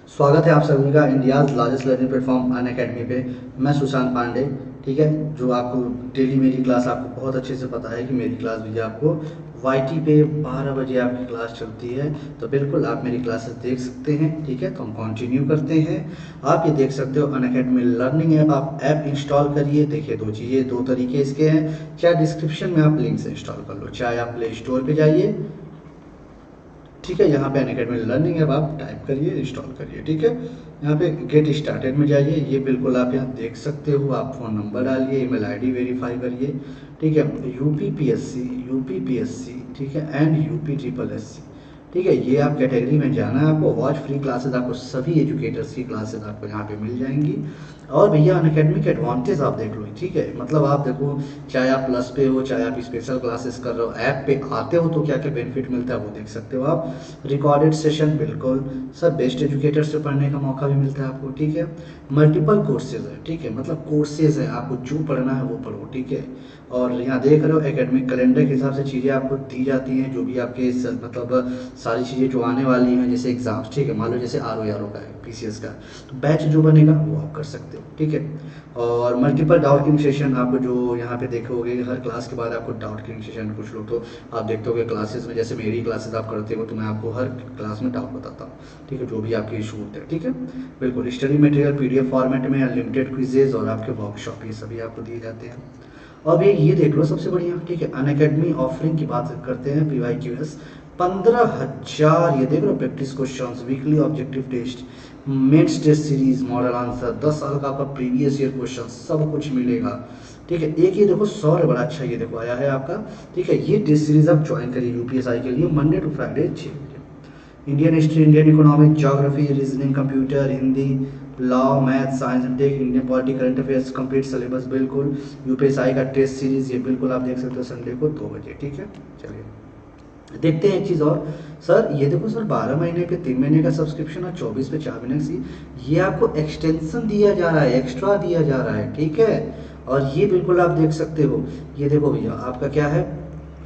स्वागत है आप सभी का इंडियाज लार्जेस्ट लर्निंग प्लेटफॉर्म अन अकेडमी पे। मैं सुशांत पांडे। ठीक है, जो आपको डेली मेरी क्लास आपको बहुत अच्छे से पता है कि मेरी क्लास भी आपको वाईटी पे 12 बजे आपकी क्लास चलती है। तो बिल्कुल आप मेरी क्लासेस देख सकते हैं। ठीक है, तो हम कंटिन्यू करते हैं। आप ये देख सकते हो अन अकेडमी लर्निंग ऐप। आप ऐप इंस्टॉल करिए। देखिए, दो चीज़ें, दो तरीके इसके हैं। चाहे डिस्क्रिप्शन में आप लिंक से इंस्टॉल कर लो, चाहे आप प्ले स्टोर पे जाइए। ठीक है, यहाँ पे अनअकैडमी लर्निंग ऐप आप टाइप करिए, इंस्टॉल करिए। ठीक है, यहाँ पे गेट स्टार्टेड में जाइए। ये बिल्कुल आप यहाँ देख सकते हो। आप फ़ोन नंबर डालिए, ईमेल आईडी वेरीफाई करिए। ठीक है, यूपी पीएससी, ठीक है, and UP triple S C. ठीक है, ये आप कैटेगरी में जाना है आपको। वॉच फ्री क्लासेस आपको सभी एजुकेटर्स की क्लासेस आपको यहाँ पे मिल जाएंगी। और भैया अनअकैडमी के एडवांटेज आप देख लो। ठीक है, मतलब आप देखो, चाहे आप प्लस पे हो, चाहे आप स्पेशल क्लासेस कर रहे हो, ऐप पे आते हो तो क्या क्या बेनिफिट मिलता है वो देख सकते हो आप। रिकॉर्डेड सेशन, बिल्कुल सर, बेस्ट एजुकेटर से पढ़ने का मौका भी मिलता है आपको। ठीक है, मल्टीपल कोर्सेज है। ठीक है, मतलब कोर्सेज है, आपको जो पढ़ना है वो पढ़ो। ठीक है, और यहाँ देख रहे हो एकेडमिक कैलेंडर के हिसाब से चीज़ें आपको दी जाती हैं, जो भी आपके मतलब सारी चीज़ें जो आने वाली हैं, जैसे एग्जाम्स। ठीक है, मान लो जैसे आर ओ का है, पीसीएस का, तो बैच जो बनेगा वो आप कर सकते हो। ठीक है, और मल्टीपल डाउट क्लियरिंग सेशन आप जो यहाँ पे देखोगे, हर क्लास के बाद आपको डाउट क्लियरिंग सेशन। कुछ लोग तो आप देखते होगे क्लासेस में, जैसे मेरी क्लासेस आप करते हो तो मैं आपको हर क्लास में डाउट बताता हूँ। ठीक है, जो भी आपके इशू होते हैं। ठीक है, बिल्कुल स्टडी मटेरियल पीडीएफ फॉर्मेट में, अनलिमिटेड क्विजेज और आपके वर्कशॉप, ये सभी आपको दिए जाते हैं। अब ये देख लो सबसे बढ़िया। ठीक है, अनअकैडमी ऑफरिंग की बात करते हैं। पीवाईक्यूएस 15,000, ये देख लो, practice questions, weekly objective test, mains test series, model answer, 10 साल का आपका प्रीवियस ईयर क्वेश्चन, सब कुछ मिलेगा। ठीक है, एक ये देखो 100 बड़ा अच्छा, ये देखो आया है आपका। ठीक है, ये टेस्ट सीरीज आप ज्वाइन करिए यूपीएसआई के लिए, मंडे टू फ्राइडे 6 बजे। Indian history, Indian economic, geography, reasoning, computer, Hindi, law, math, science and tech, Indian polity, current affairs, complete syllabus बिल्कुल। यूपीएसआई का टेस्ट सीरीज ये बिल्कुल आप देख सकते हो, संडे को 2 बजे। ठीक है, चलिए देखते हैं एक चीज़ और। सर ये देखो सर, 12 महीने के 3 महीने का सब्सक्रिप्शन और 24 पे 4 महीने की, ये आपको एक्सटेंशन दिया जा रहा है, एक्स्ट्रा दिया जा रहा है। ठीक है, और ये बिल्कुल आप देख सकते हो। ये देखो भैया, आपका क्या है,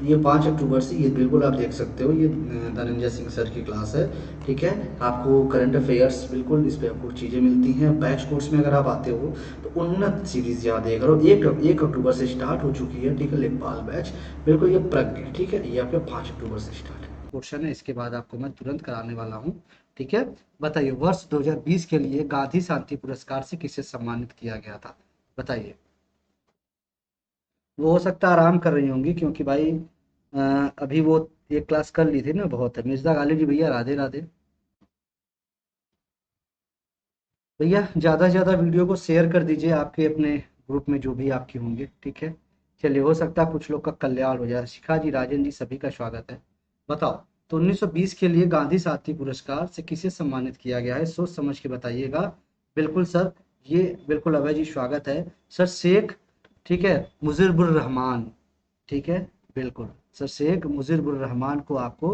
ये 5 अक्टूबर से, ये बिल्कुल आप देख सकते हो। ये धनंजय सिंह सर की क्लास है। ठीक है, आपको करंट अफेयर्स बिल्कुल इस पर आपको चीज़ें मिलती हैं। बैच कोर्स में अगर आप आते हो तो उन्नत सीरीज यहाँ देख रहे हो, 1 अक्टूबर से स्टार्ट हो चुकी है। ठीक है, लेखपाल बैच, बिल्कुल ये प्रज्ञ। ठीक है, ये आपके 5 अक्टूबर से स्टार्ट है पोर्शन है। इसके बाद आपको मैं तुरंत कराने वाला हूँ। ठीक है, बताइए वर्ष 2020 के लिए गांधी शांति पुरस्कार से किसे सम्मानित किया गया था? बताइए। वो हो सकता है आराम कर रही होंगी, क्योंकि भाई अभी वो एक क्लास कर ली थी ना। बहुत है, मिर्जा गालिब जी भैया, राधे राधे। भैया ज़्यादा से ज़्यादा वीडियो को शेयर कर दीजिए आपके अपने ग्रुप में, जो भी आपके होंगे। ठीक है, चलिए, हो सकता है कुछ लोग का कल्याण हो जाए। शिखा जी, राजन जी, सभी का स्वागत है। बताओ, तो 1920 के लिए गांधी साथी पुरस्कार से किसे सम्मानित किया गया है? सोच समझ के बताइएगा। बिल्कुल सर, ये बिल्कुल अभय जी स्वागत है। सर शेख, ठीक है, मुजीबुर रहमान। ठीक है, बिल्कुल सर, शेख मुजीबुर रहमान को आपको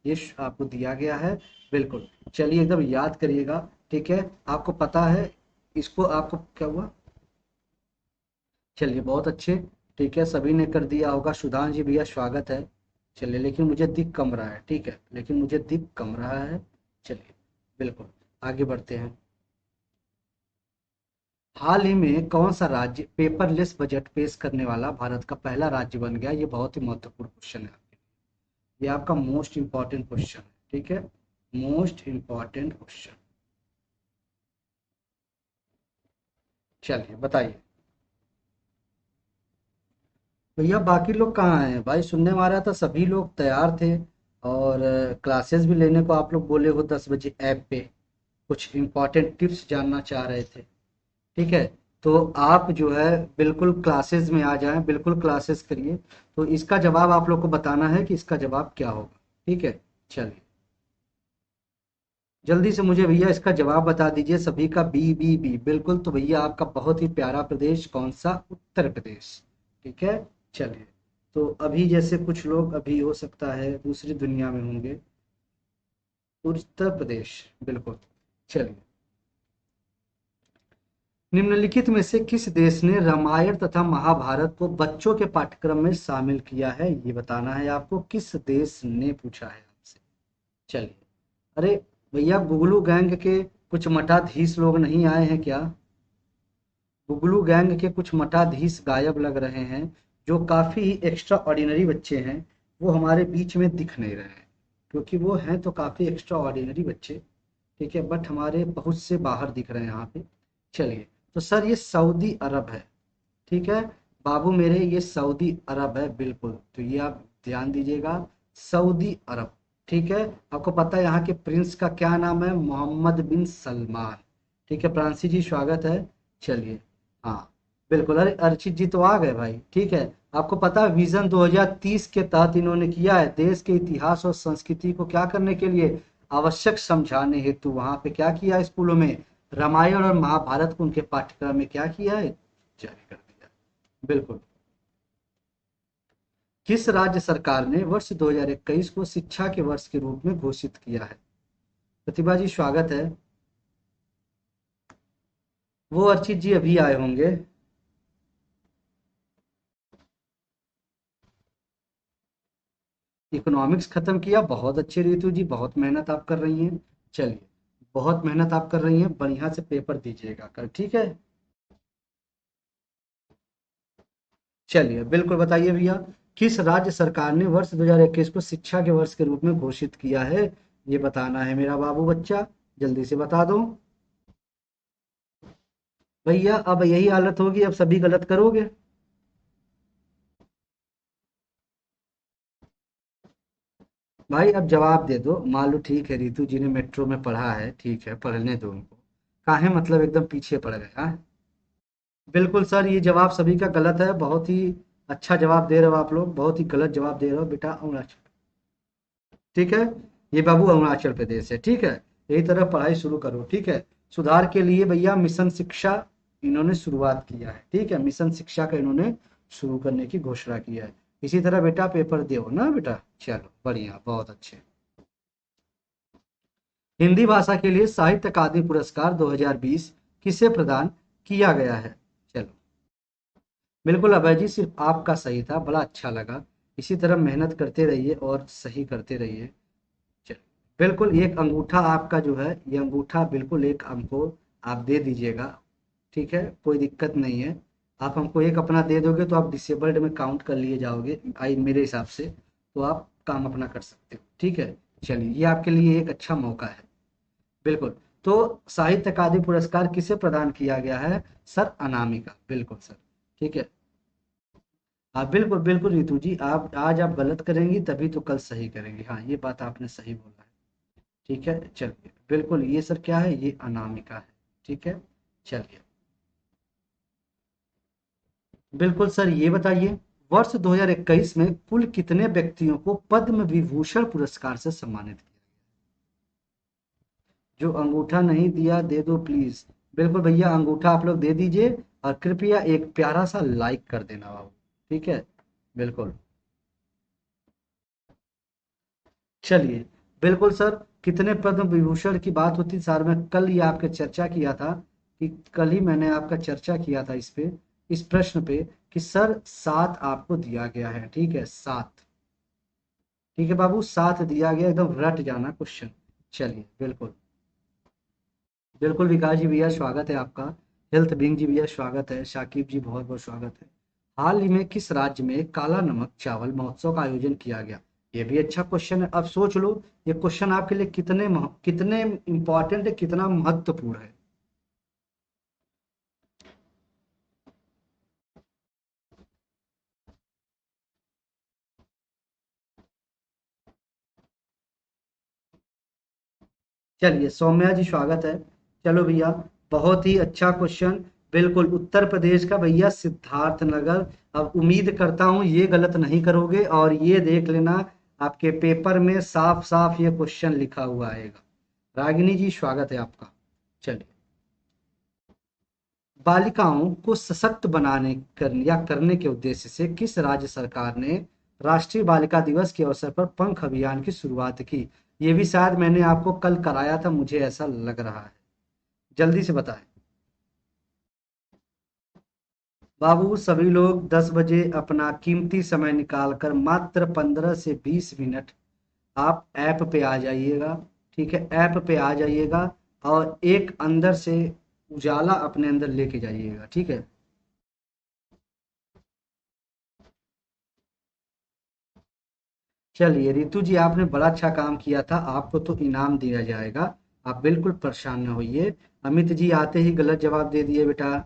ये आपको दिया गया है। बिल्कुल, चलिए एकदम याद करिएगा। ठीक है, आपको पता है इसको, आपको क्या हुआ? चलिए बहुत अच्छे। ठीक है, सभी ने कर दिया होगा। सुधांश जी भैया स्वागत है। चलिए, लेकिन मुझे दिख कम रहा है। ठीक है, लेकिन मुझे दिख कम रहा है। चलिए, बिल्कुल आगे बढ़ते हैं। हाल ही में कौन सा राज्य पेपरलेस बजट पेश करने वाला भारत का पहला राज्य बन गया? ये बहुत ही महत्वपूर्ण क्वेश्चन है। ये आपका मोस्ट इंपॉर्टेंट क्वेश्चन है। ठीक है, मोस्ट इंपॉर्टेंट क्वेश्चन। चलिए बताइए। भैया बाकी लोग कहाँ हैं भाई? सुनने में आ रहा था सभी लोग तैयार थे, और क्लासेस भी लेने को आप लोग बोले हो 10 बजे ऐप पे। कुछ इंपॉर्टेंट टिप्स जानना चाह रहे थे। ठीक है, तो आप जो है बिल्कुल क्लासेस में आ जाएं, बिल्कुल क्लासेस करिए। तो इसका जवाब आप लोग को बताना है कि इसका जवाब क्या होगा। ठीक है, चलिए जल्दी से मुझे भैया इसका जवाब बता दीजिए सभी का। बी बी बी, बिल्कुल। तो भैया आपका बहुत ही प्यारा प्रदेश कौन सा? उत्तर प्रदेश। ठीक है, चलिए। तो अभी जैसे कुछ लोग अभी हो सकता है दूसरी दुनिया में होंगे। उत्तर प्रदेश, बिल्कुल। चलिए, निम्नलिखित में से किस देश ने रामायण तथा महाभारत को बच्चों के पाठ्यक्रम में शामिल किया है? ये बताना है आपको, किस देश ने पूछा है आपसे। चलिए, अरे भैया गुगलू गैंग के कुछ मठाधीश लोग नहीं आए हैं क्या? गुगलू गैंग के कुछ मठाधीश गायब लग रहे हैं, जो काफ़ी एक्स्ट्रा ऑर्डिनरी बच्चे हैं, वो हमारे बीच में दिख नहीं रहे हैं, क्योंकि वो हैं तो काफ़ी एक्स्ट्रा ऑर्डिनरी बच्चे, ठीक है, बट हमारे बहुत से बाहर दिख रहे हैं यहाँ पे। चलिए, तो सर ये सऊदी अरब है, ठीक है बाबू मेरे, ये सऊदी अरब है बिल्कुल, तो ये आप ध्यान दीजिएगा, सऊदी अरब, ठीक है। आपको पता है यहाँ के प्रिंस का क्या नाम है? मोहम्मद बिन सलमान, ठीक है। प्रांसी जी स्वागत है। चलिए, हाँ बिल्कुल, अरे अर्चित जी तो आ गए भाई, ठीक है। आपको पता है विजन 2030 के तहत इन्होंने किया है, देश के इतिहास और संस्कृति को क्या करने के लिए, आवश्यक समझाने हेतु वहां पे क्या किया है, स्कूलों में रामायण और महाभारत को उनके पाठ्यक्रम में क्या किया है, जारी कर दिया। बिल्कुल। किस राज्य सरकार ने वर्ष 2021 को शिक्षा के वर्ष के रूप में घोषित किया है? प्रतिभा जी स्वागत है। वो अर्चित जी अभी आए होंगे। इकोनॉमिक्स खत्म किया, बहुत अच्छे रितु जी, बहुत मेहनत आप कर रही हैं। चलिए, बहुत मेहनत आप कर रही हैं, बढ़िया से पेपर दीजिएगा कल, ठीक है। चलिए बिल्कुल, बताइए भैया, किस राज्य सरकार ने वर्ष 2021 को शिक्षा के वर्ष के रूप में घोषित किया है? ये बताना है मेरा बाबू बच्चा, जल्दी से बता दो। भैया अब यही हालत होगी, अब सभी गलत करोगे। भाई अब जवाब दे दो, मान लो ठीक है, रितु जी ने मेट्रो में पढ़ा है, ठीक है, पढ़ने दो उनको। काहे मतलब एकदम पीछे पड़ गए, हाँ? बिल्कुल सर, ये जवाब सभी का गलत है, बहुत ही अच्छा जवाब दे रहे हो आप लोग, बहुत ही गलत जवाब दे रहे हो बेटा, अरुणाचल, ठीक है। ये बाबू अरुणाचल प्रदेश है, ठीक है। यही तरह पढ़ाई शुरू करो, ठीक है। सुधार के लिए भैया मिशन शिक्षा इन्होंने शुरुआत किया है, ठीक है, मिशन शिक्षा का इन्होंने शुरू करने की घोषणा किया है। इसी तरह बेटा पेपर दो ना बेटा, चलो बढ़िया, बहुत अच्छे। हिंदी भाषा के लिए साहित्य अकादमी पुरस्कार 2020 किसे प्रदान किया गया है? चलो, बिल्कुल अभय जी, सिर्फ आपका सही था, बड़ा अच्छा लगा। इसी तरह मेहनत करते रहिए और सही करते रहिए। चलिए, बिल्कुल एक अंगूठा आपका जो है, ये अंगूठा बिल्कुल एक हमको आप दे दीजिएगा, ठीक है, कोई दिक्कत नहीं है। आप हमको एक अपना दे दोगे तो आप डिसेबल्ड में काउंट कर लिए जाओगे, आई मेरे हिसाब से, तो आप काम अपना कर सकते हो, ठीक है। चलिए, ये आपके लिए एक अच्छा मौका है। बिल्कुल। तो साहित्य अकादमी पुरस्कार किसे प्रदान किया गया है? सर अनामिका, बिल्कुल सर, ठीक है। हाँ बिल्कुल बिल्कुल रितु जी, आप आज आप गलत करेंगी तभी तो कल सही करेंगी, हाँ ये बात आपने सही बोला है, ठीक है। चलिए बिल्कुल, ये सर क्या है, ये अनामिका है, ठीक है। चलिए, बिल्कुल सर, ये बताइए, वर्ष 2021 में कुल कितने व्यक्तियों को पद्म विभूषण पुरस्कार से सम्मानित किया? जो अंगूठा नहीं दिया दे दो प्लीज। बिल्कुल भैया, अंगूठा आप लोग दे दीजिए, और कृपया एक प्यारा सा लाइक कर देना बाबू, ठीक है। बिल्कुल। चलिए, बिल्कुल सर, कितने पद्म विभूषण की बात होती सर, मैं कल ही आपके चर्चा किया था, कि कल ही मैंने आपका चर्चा किया था इस पे, इस प्रश्न पे, कि सर 7 आपको दिया गया है, ठीक है, 7, ठीक है बाबू, 7 दिया गया, एकदम रट जाना क्वेश्चन। चलिए बिल्कुल, बिल्कुल विकास जी भैया स्वागत है आपका। हेल्थ बिंग जी भैया स्वागत है, शाकिब जी बहुत बहुत स्वागत है। हाल ही में किस राज्य में काला नमक चावल महोत्सव का आयोजन किया गया? ये भी अच्छा क्वेश्चन है, अब सोच लो, ये क्वेश्चन आपके लिए कितने इंपॉर्टेंट है, कितना महत्वपूर्ण है। चलिए सौम्या जी स्वागत है। चलो भैया, बहुत ही अच्छा क्वेश्चन, बिल्कुल उत्तर प्रदेश का भैया सिद्धार्थ नगर। अब उम्मीद करता हूँ ये गलत नहीं करोगे, और ये देख लेना, आपके पेपर में साफ साफ ये क्वेश्चन लिखा हुआ आएगा। रागिनी जी स्वागत है आपका। चलिए, बालिकाओं को सशक्त करने के उद्देश्य से किस राज्य सरकार ने राष्ट्रीय बालिका दिवस के अवसर पर पंख अभियान की शुरुआत की? ये भी शायद मैंने आपको कल कराया था, मुझे ऐसा लग रहा है, जल्दी से बताएं। बाबू सभी लोग 10 बजे अपना कीमती समय निकालकर मात्र 15 से 20 मिनट आप ऐप पे आ जाइएगा, ठीक है, ऐप पे आ जाइएगा। और एक अंदर से उजाला अपने अंदर लेके जाइएगा, ठीक है। चलिए रितु जी, आपने बड़ा अच्छा काम किया था, आपको तो इनाम दिया जाएगा, आप बिल्कुल परेशान न होइए। अमित जी आते ही गलत जवाब दे दिए बेटा।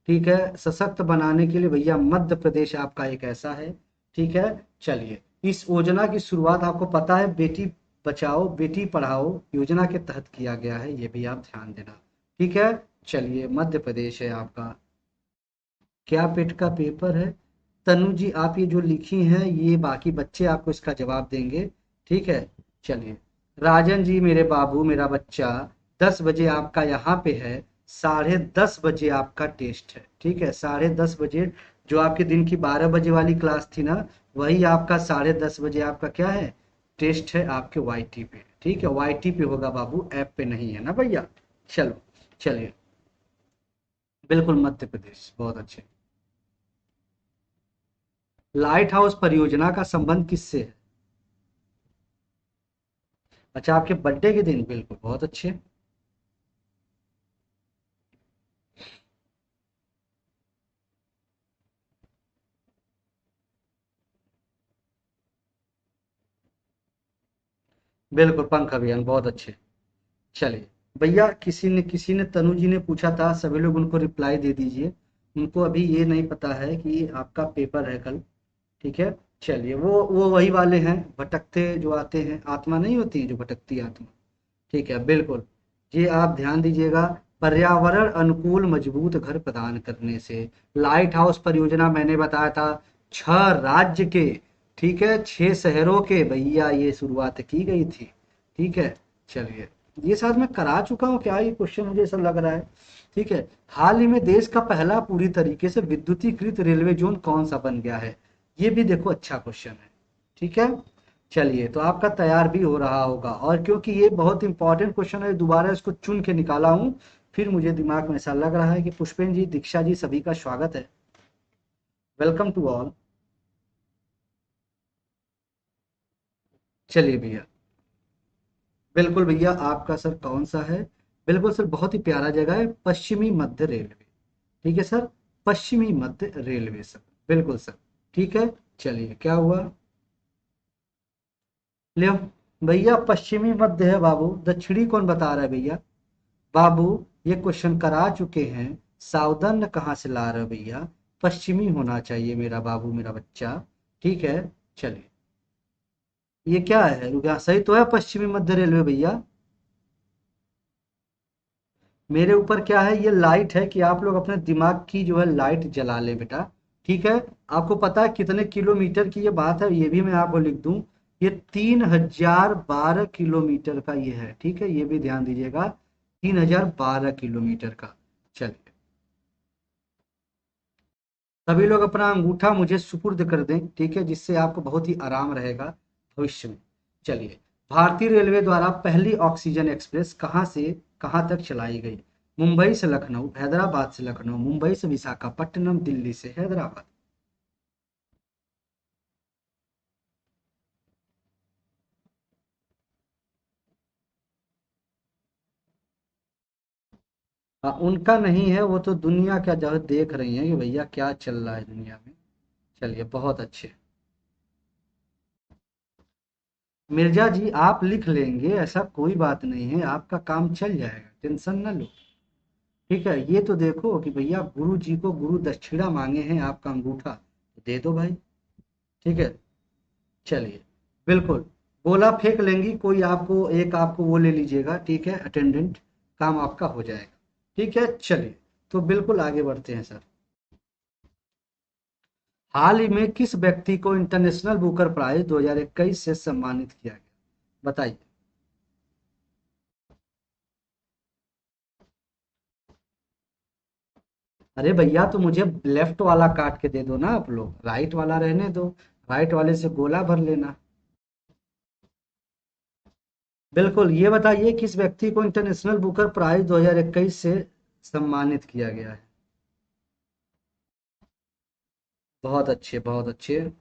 ठीक है, सशक्त बनाने के लिए भैया मध्य प्रदेश आपका एक ऐसा है। ठीक है। चलिए, इस योजना की शुरुआत आपको पता है, बेटी बचाओ बेटी पढ़ाओ योजना के तहत किया गया है, ये भी आप ध्यान देना। ठीक है। चलिए, मध्य प्रदेश है आपका। क्या पेट का पेपर है? तनु जी, आप ये जो लिखी हैं ये बाकी बच्चे आपको इसका जवाब देंगे। ठीक है। चलिए, राजन जी मेरे बाबू मेरा बच्चा, 10 बजे आपका यहाँ पे है, 10:30 बजे आपका टेस्ट है। ठीक है, 10:30 बजे। जो आपके दिन की 12 बजे वाली क्लास थी ना, वही आपका 10:30 बजे आपका क्या है, टेस्ट है आपके वाईटी पे। ठीक है, वाईटी पे होगा बाबू, ऐप पे नहीं है ना भैया। चलो। चलिए, बिल्कुल मध्य प्रदेश, बहुत अच्छे। लाइट हाउस परियोजना का संबंध किससे है? अच्छा, आपके बर्थडे के दिन, बिल्कुल बहुत अच्छे। बिल्कुल, पंख अभियान, बहुत अच्छे। चलिए भैया, किसी ने तनु जी ने पूछा था, सभी लोग उनको रिप्लाई दे दीजिए। उनको अभी ये नहीं पता है कि आपका पेपर है कल। ठीक है। चलिए, वो वही वाले हैं, भटकते जो आते हैं, आत्मा नहीं होती जो भटकती आत्मा। ठीक है, बिल्कुल। ये आप ध्यान दीजिएगा। पर्यावरण अनुकूल मजबूत घर प्रदान करने से, लाइट हाउस परियोजना मैंने बताया था, 6 राज्य के, ठीक है, 6 शहरों के भैया ये शुरुआत की गई थी। ठीक है। चलिए, ये शायद मैं करा चुका हूँ क्या, ये क्वेश्चन मुझे ऐसा लग रहा है। ठीक है। हाल ही में देश का पहला पूरी तरीके से विद्युतीकृत रेलवे जोन कौन सा बन गया है? ये भी देखो अच्छा क्वेश्चन है। ठीक है। चलिए, तो आपका तैयार भी हो रहा होगा, और क्योंकि ये बहुत इंपॉर्टेंट क्वेश्चन है, दोबारा इसको चुन के निकाला हूँ। फिर मुझे दिमाग में ऐसा लग रहा है कि पुष्पेन जी, दीक्षा जी, सभी का स्वागत है। Welcome to all. चलिए भैया, बिल्कुल भैया, आपका सर कौन सा है? बिल्कुल सर, बहुत ही प्यारा जगह है, पश्चिमी मध्य रेलवे। ठीक है सर, पश्चिमी मध्य रेलवे सर। बिल्कुल सर। ठीक है। चलिए, क्या हुआ? ले भैया, पश्चिमी मध्य है बाबू, दक्षिणी कौन बता रहा है भैया? बाबू, ये क्वेश्चन करा चुके हैं, सावधान कहाँ से ला रहे हो भैया? पश्चिमी होना चाहिए मेरा बाबू मेरा बच्चा। ठीक है। चलिए, ये क्या है, रुका सही तो है, पश्चिमी मध्य रेलवे भैया। मेरे ऊपर क्या है, ये लाइट है कि आप लोग अपने दिमाग की जो है लाइट जला ले बेटा। ठीक है। आपको पता है कितने किलोमीटर की ये बात है, ये भी मैं आपको लिख दूं। ये 3012 किलोमीटर का ये है। ठीक है, ये भी ध्यान दीजिएगा, 3012 किलोमीटर का। चलिए, सभी लोग अपना अंगूठा मुझे सुपुर्द कर दें, ठीक है, जिससे आपको बहुत ही आराम रहेगा भविष्य में। चलिए, भारतीय रेलवे द्वारा पहली ऑक्सीजन एक्सप्रेस कहाँ से कहाँ तक चलाई गई? मुंबई से लखनऊ, हैदराबाद से लखनऊ, मुंबई से विशाखापट्टनम, दिल्ली से हैदराबाद। हाँ, उनका नहीं है, वो तो दुनिया का जो है देख रही हैं कि भैया क्या चल रहा है दुनिया में। चलिए, बहुत अच्छे। मिर्जा जी, आप लिख लेंगे, ऐसा कोई बात नहीं है, आपका काम चल जाएगा, टेंशन न लो। ठीक है, ये तो देखो कि भैया गुरु जी को गुरु दक्षिणा मांगे हैं आपका अंगूठा, तो दे दो भाई। ठीक है। चलिए, बिल्कुल। गोला फेंक लेंगी कोई, आपको एक आपको वो ले लीजिएगा, ठीक है, अटेंडेंट, काम आपका हो जाएगा। ठीक है। चलिए, तो बिल्कुल आगे बढ़ते हैं सर। हाल ही में किस व्यक्ति को इंटरनेशनल बुकर प्राइज 2021 से सम्मानित किया गया? बताइए। अरे भैया, तो मुझे लेफ्ट वाला काट के दे दो ना, आप लोग राइट वाला रहने दो, राइट वाले से गोला भर लेना। बिल्कुल, ये बताइए किस व्यक्ति को इंटरनेशनल बुकर प्राइज 2021 से सम्मानित किया गया है? बहुत अच्छे, बहुत अच्छे।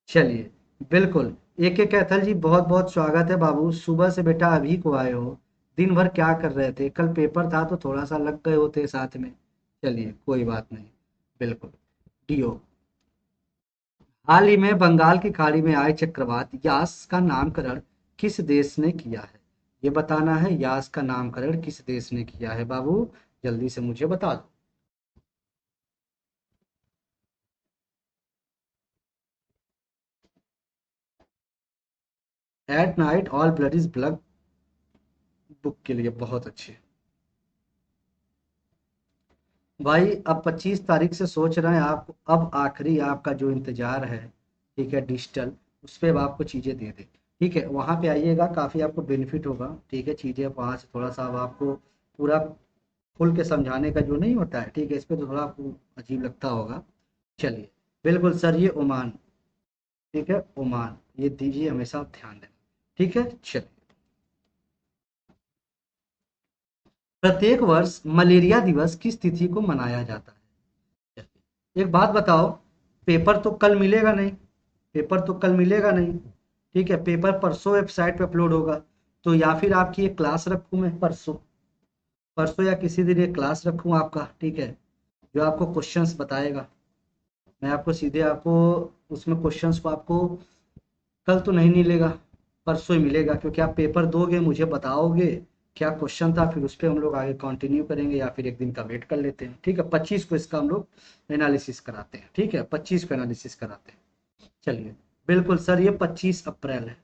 चलिए, बिल्कुल। एक एक कैथल जी, बहुत बहुत स्वागत है बाबू। सुबह से बेटा अभी को आए हो। दिन भर क्या कर रहे थे? कल पेपर था तो थोड़ा सा लग गए होते साथ में। चलिए कोई बात नहीं। बिल्कुल। डीओ। हाल ही में बंगाल की खाड़ी में आए चक्रवात यास का नामकरण किस देश ने किया है? ये बताना है, यास का नामकरण किस देश ने किया है बाबू? जल्दी से मुझे बता दो। At night all blood is blood book के लिए बहुत अच्छे। भाई अब 25 तारीख से सोच रहे हैं आप, अब आखिरी आपका जो इंतजार है, ठीक है, डिजिटल, उस पर अब आपको चीज़ें दे दे। ठीक है, वहाँ पे आइएगा, काफ़ी आपको बेनिफिट होगा। ठीक है, चीज़ें वहाँ से थोड़ा सा अब आपको पूरा खुल के समझाने का जो नहीं होता है, ठीक है, इस पे तो थोड़ा आपको अजीब लगता होगा। चलिए। बिल्कुल सर, ये ओमान। ठीक है, ओमान। ये दीजिए, हमेशा आप ध्यान देना। ठीक है, चलिए। प्रत्येक वर्ष मलेरिया दिवस किस तिथि को मनाया जाता है? एक बात बताओ, पेपर तो कल मिलेगा नहीं। पेपर तो कल मिलेगा नहीं। ठीक है, पेपर परसों वेबसाइट पे अपलोड होगा। तो या फिर आपकी एक क्लास रखूं मैं परसों, परसों या किसी दिन एक क्लास रखूं आपका, ठीक है, जो आपको क्वेश्चंस बताएगा। मैं आपको सीधे आपको उसमें क्वेश्चंस को आपको कल तो नहीं मिलेगा, परसों ही मिलेगा, क्योंकि आप पेपर दोगे, मुझे बताओगे क्या क्वेश्चन था, फिर उस पर हम लोग आगे कंटिन्यू करेंगे या फिर एक दिन का वेट कर लेते हैं। ठीक है, 25 को इसका हम लोग एनालिसिस कराते हैं। ठीक है, 25 को एनालिसिस कराते हैं। चलिए। बिल्कुल सर, ये 25 अप्रैल है।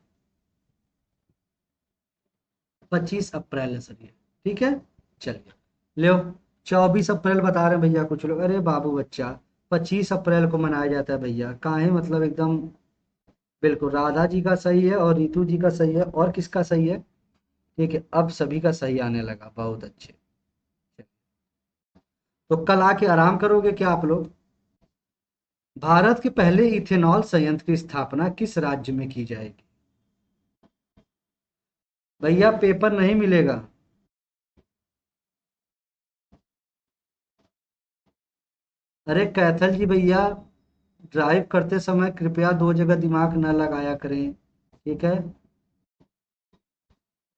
25 अप्रैल है सर ये। ठीक है। चलिए। लो। 24 अप्रैल बता रहे हैं भैया कुछ लोग। अरे बाबू बच्चा, 25 अप्रैल को मनाया जाता है भैया, काहे मतलब एकदम। बिल्कुल, राधा जी का सही है और रितु जी का सही है, और किसका सही है? ठीक है, अब सभी का सही आने लगा, बहुत अच्छे। तो कल आके आराम करोगे क्या आप लोग? भारत के पहले इथेनॉल संयंत्र की स्थापना किस राज्य में की जाएगी? भैया पेपर नहीं मिलेगा। अरे कैथल जी भैया, ड्राइव करते समय कृपया दो जगह दिमाग न लगाया करें। ठीक है।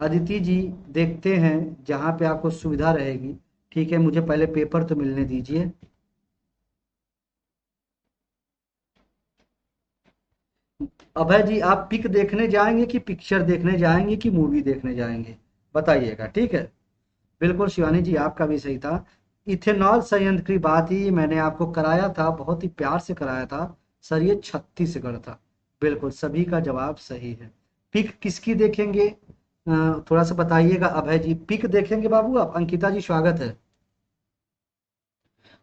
अदिति जी, देखते हैं जहाँ पे आपको सुविधा रहेगी। ठीक है, मुझे पहले पेपर तो मिलने दीजिए। अभय जी, आप पिक देखने जाएंगे कि पिक्चर देखने जाएंगे कि मूवी देखने जाएंगे? बताइएगा, ठीक है। बिल्कुल शिवानी जी, आपका भी सही था। इथेनॉल संयंत्र की बात ही मैंने आपको कराया था, बहुत ही प्यार से कराया था। सर ये छत्तीसगढ़ था। बिल्कुल, सभी का जवाब सही है। पिक किसकी देखेंगे? थोड़ा सा बताइएगा अभय जी, पिक देखेंगे बाबू आप? अंकिता जी स्वागत है।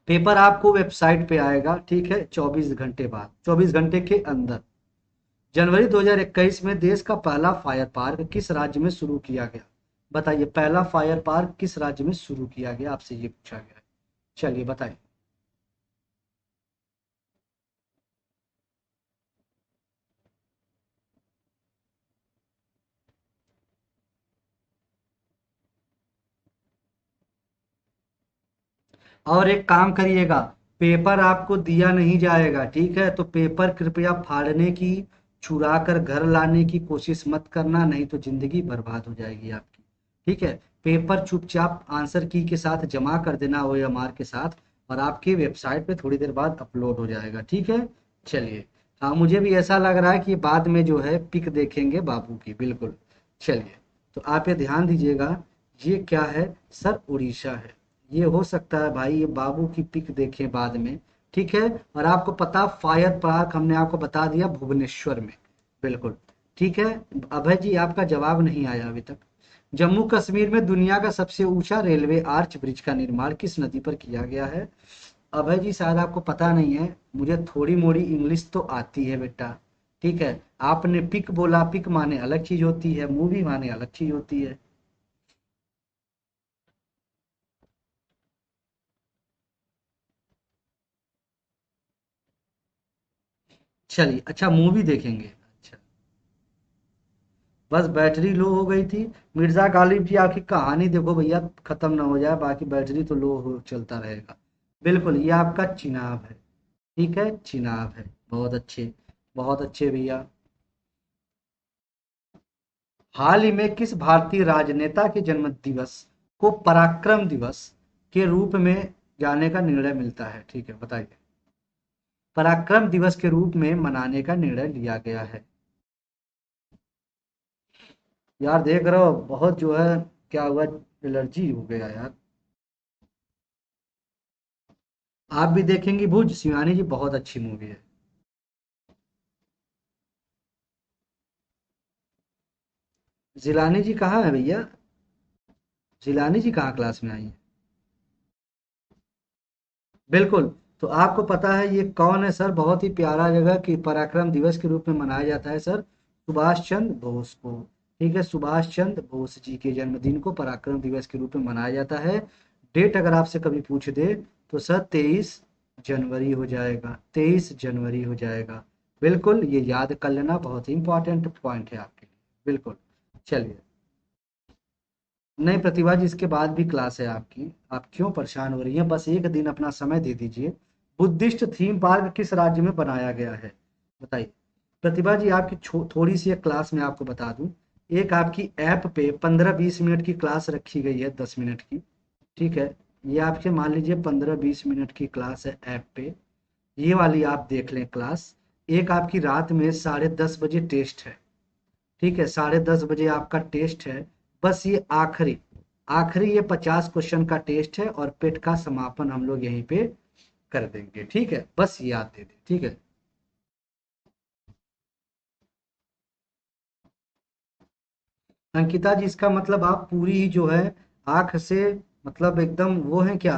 पेपर आपको वेबसाइट पे आएगा, ठीक है, 24 घंटे बाद, 24 घंटे के अंदर। जनवरी 2021 में देश का पहला फायर पार्क किस राज्य में शुरू किया गया? बताइए, पहला फायर पार्क किस राज्य में शुरू किया गया, आपसे ये पूछा गया है। चलिए बताइए। और एक काम करिएगा, पेपर आपको दिया नहीं जाएगा, ठीक है, तो पेपर कृपया फाड़ने की, चुरा कर घर लाने की कोशिश मत करना, नहीं तो जिंदगी बर्बाद हो जाएगी आपकी। ठीक है। पेपर चुपचाप आंसर की के साथ जमा कर देना, OMR के साथ, और आपकी वेबसाइट पे थोड़ी देर बाद अपलोड हो जाएगा। ठीक है। चलिए। हाँ, मुझे भी ऐसा लग रहा है कि बाद में जो है पिक देखेंगे बाबू की, बिल्कुल। चलिए। तो आप ये ध्यान दीजिएगा। ये क्या है? सर उड़ीसा है। ये हो सकता है भाई, ये बाबू की पिक देखें बाद में। ठीक है। और आपको पता, फायर पार्क हमने आपको बता दिया भुवनेश्वर में। बिल्कुल। ठीक है। अभय जी, आपका जवाब नहीं आया अभी तक। जम्मू कश्मीर में दुनिया का सबसे ऊंचा रेलवे आर्च ब्रिज का निर्माण किस नदी पर किया गया है? अभय जी, शायद आपको पता नहीं है, मुझे थोड़ी मोड़ी इंग्लिश तो आती है बेटा। ठीक है। आपने पिक बोला, पिक माने अलग चीज होती है, मूवी माने अलग चीज होती है। चलिए, अच्छा मूवी देखेंगे, अच्छा। बस बैटरी लो हो गई थी। मिर्जा गालिब जी, आपकी कहानी देखो भैया, खत्म ना हो जाए, बाकी बैटरी तो लो हो चलता रहेगा। बिल्कुल, ये आपका चिनाब है। ठीक है, चिनाब है। बहुत अच्छे। बहुत अच्छे भैया। हाल ही में किस भारतीय राजनेता के जन्म दिवस को पराक्रम दिवस के रूप में जाने का निर्णय मिलता है? ठीक है, बताइए। पराक्रम दिवस के रूप में मनाने का निर्णय लिया गया है। यार देख रहे हो, बहुत जो है, क्या हुआ, एलर्जी हो गया यार। आप भी देखेंगी भुज? शिवानी जी बहुत अच्छी मूवी है। जिलानी जी कहाँ है भैया? जिलानी जी कहाँ क्लास में आई है? बिल्कुल। तो आपको पता है ये कौन है सर? बहुत ही प्यारा जगह कि पराक्रम दिवस के रूप में मनाया जाता है सर, सुभाष चंद्र बोस को। ठीक है, सुभाष चंद्र बोस जी के जन्मदिन को पराक्रम दिवस के रूप में मनाया जाता है। डेट अगर आपसे कभी पूछ दे तो सर 23 जनवरी हो जाएगा, 23 जनवरी हो जाएगा। बिल्कुल, ये याद कर लेना, बहुत ही इंपॉर्टेंट पॉइंट है आपके लिए। बिल्कुल। चलिए। नहीं प्रतिभा जी, इसके बाद भी क्लास है आपकी, आप क्यों परेशान हो रही हैं? बस एक दिन अपना समय दे दीजिए। बुद्धिस्ट थीम पार्क किस राज्य में बनाया गया है? बताइए। प्रतिभा जी आपकी थोड़ी सी एक क्लास में आपको बता दूं, एक आपकी ऐप पे 15-20 मिनट की क्लास रखी गई है, 10 मिनट की। ठीक है, ये आपके मान लीजिए 15-20 मिनट की क्लास है ऐप पे। ये वाली आप देख लें क्लास। एक आपकी रात में 10:30 बजे टेस्ट है। ठीक है, 10:30 बजे आपका टेस्ट है। बस ये आखिरी आखिरी ये 50 क्वेश्चन का टेस्ट है और पेट का समापन हम लोग यहीं पे कर देंगे। ठीक है, बस याद दे दें। ठीक है। अंकिता जी, इसका मतलब आप पूरी ही जो है आंख से, मतलब एकदम वो है क्या?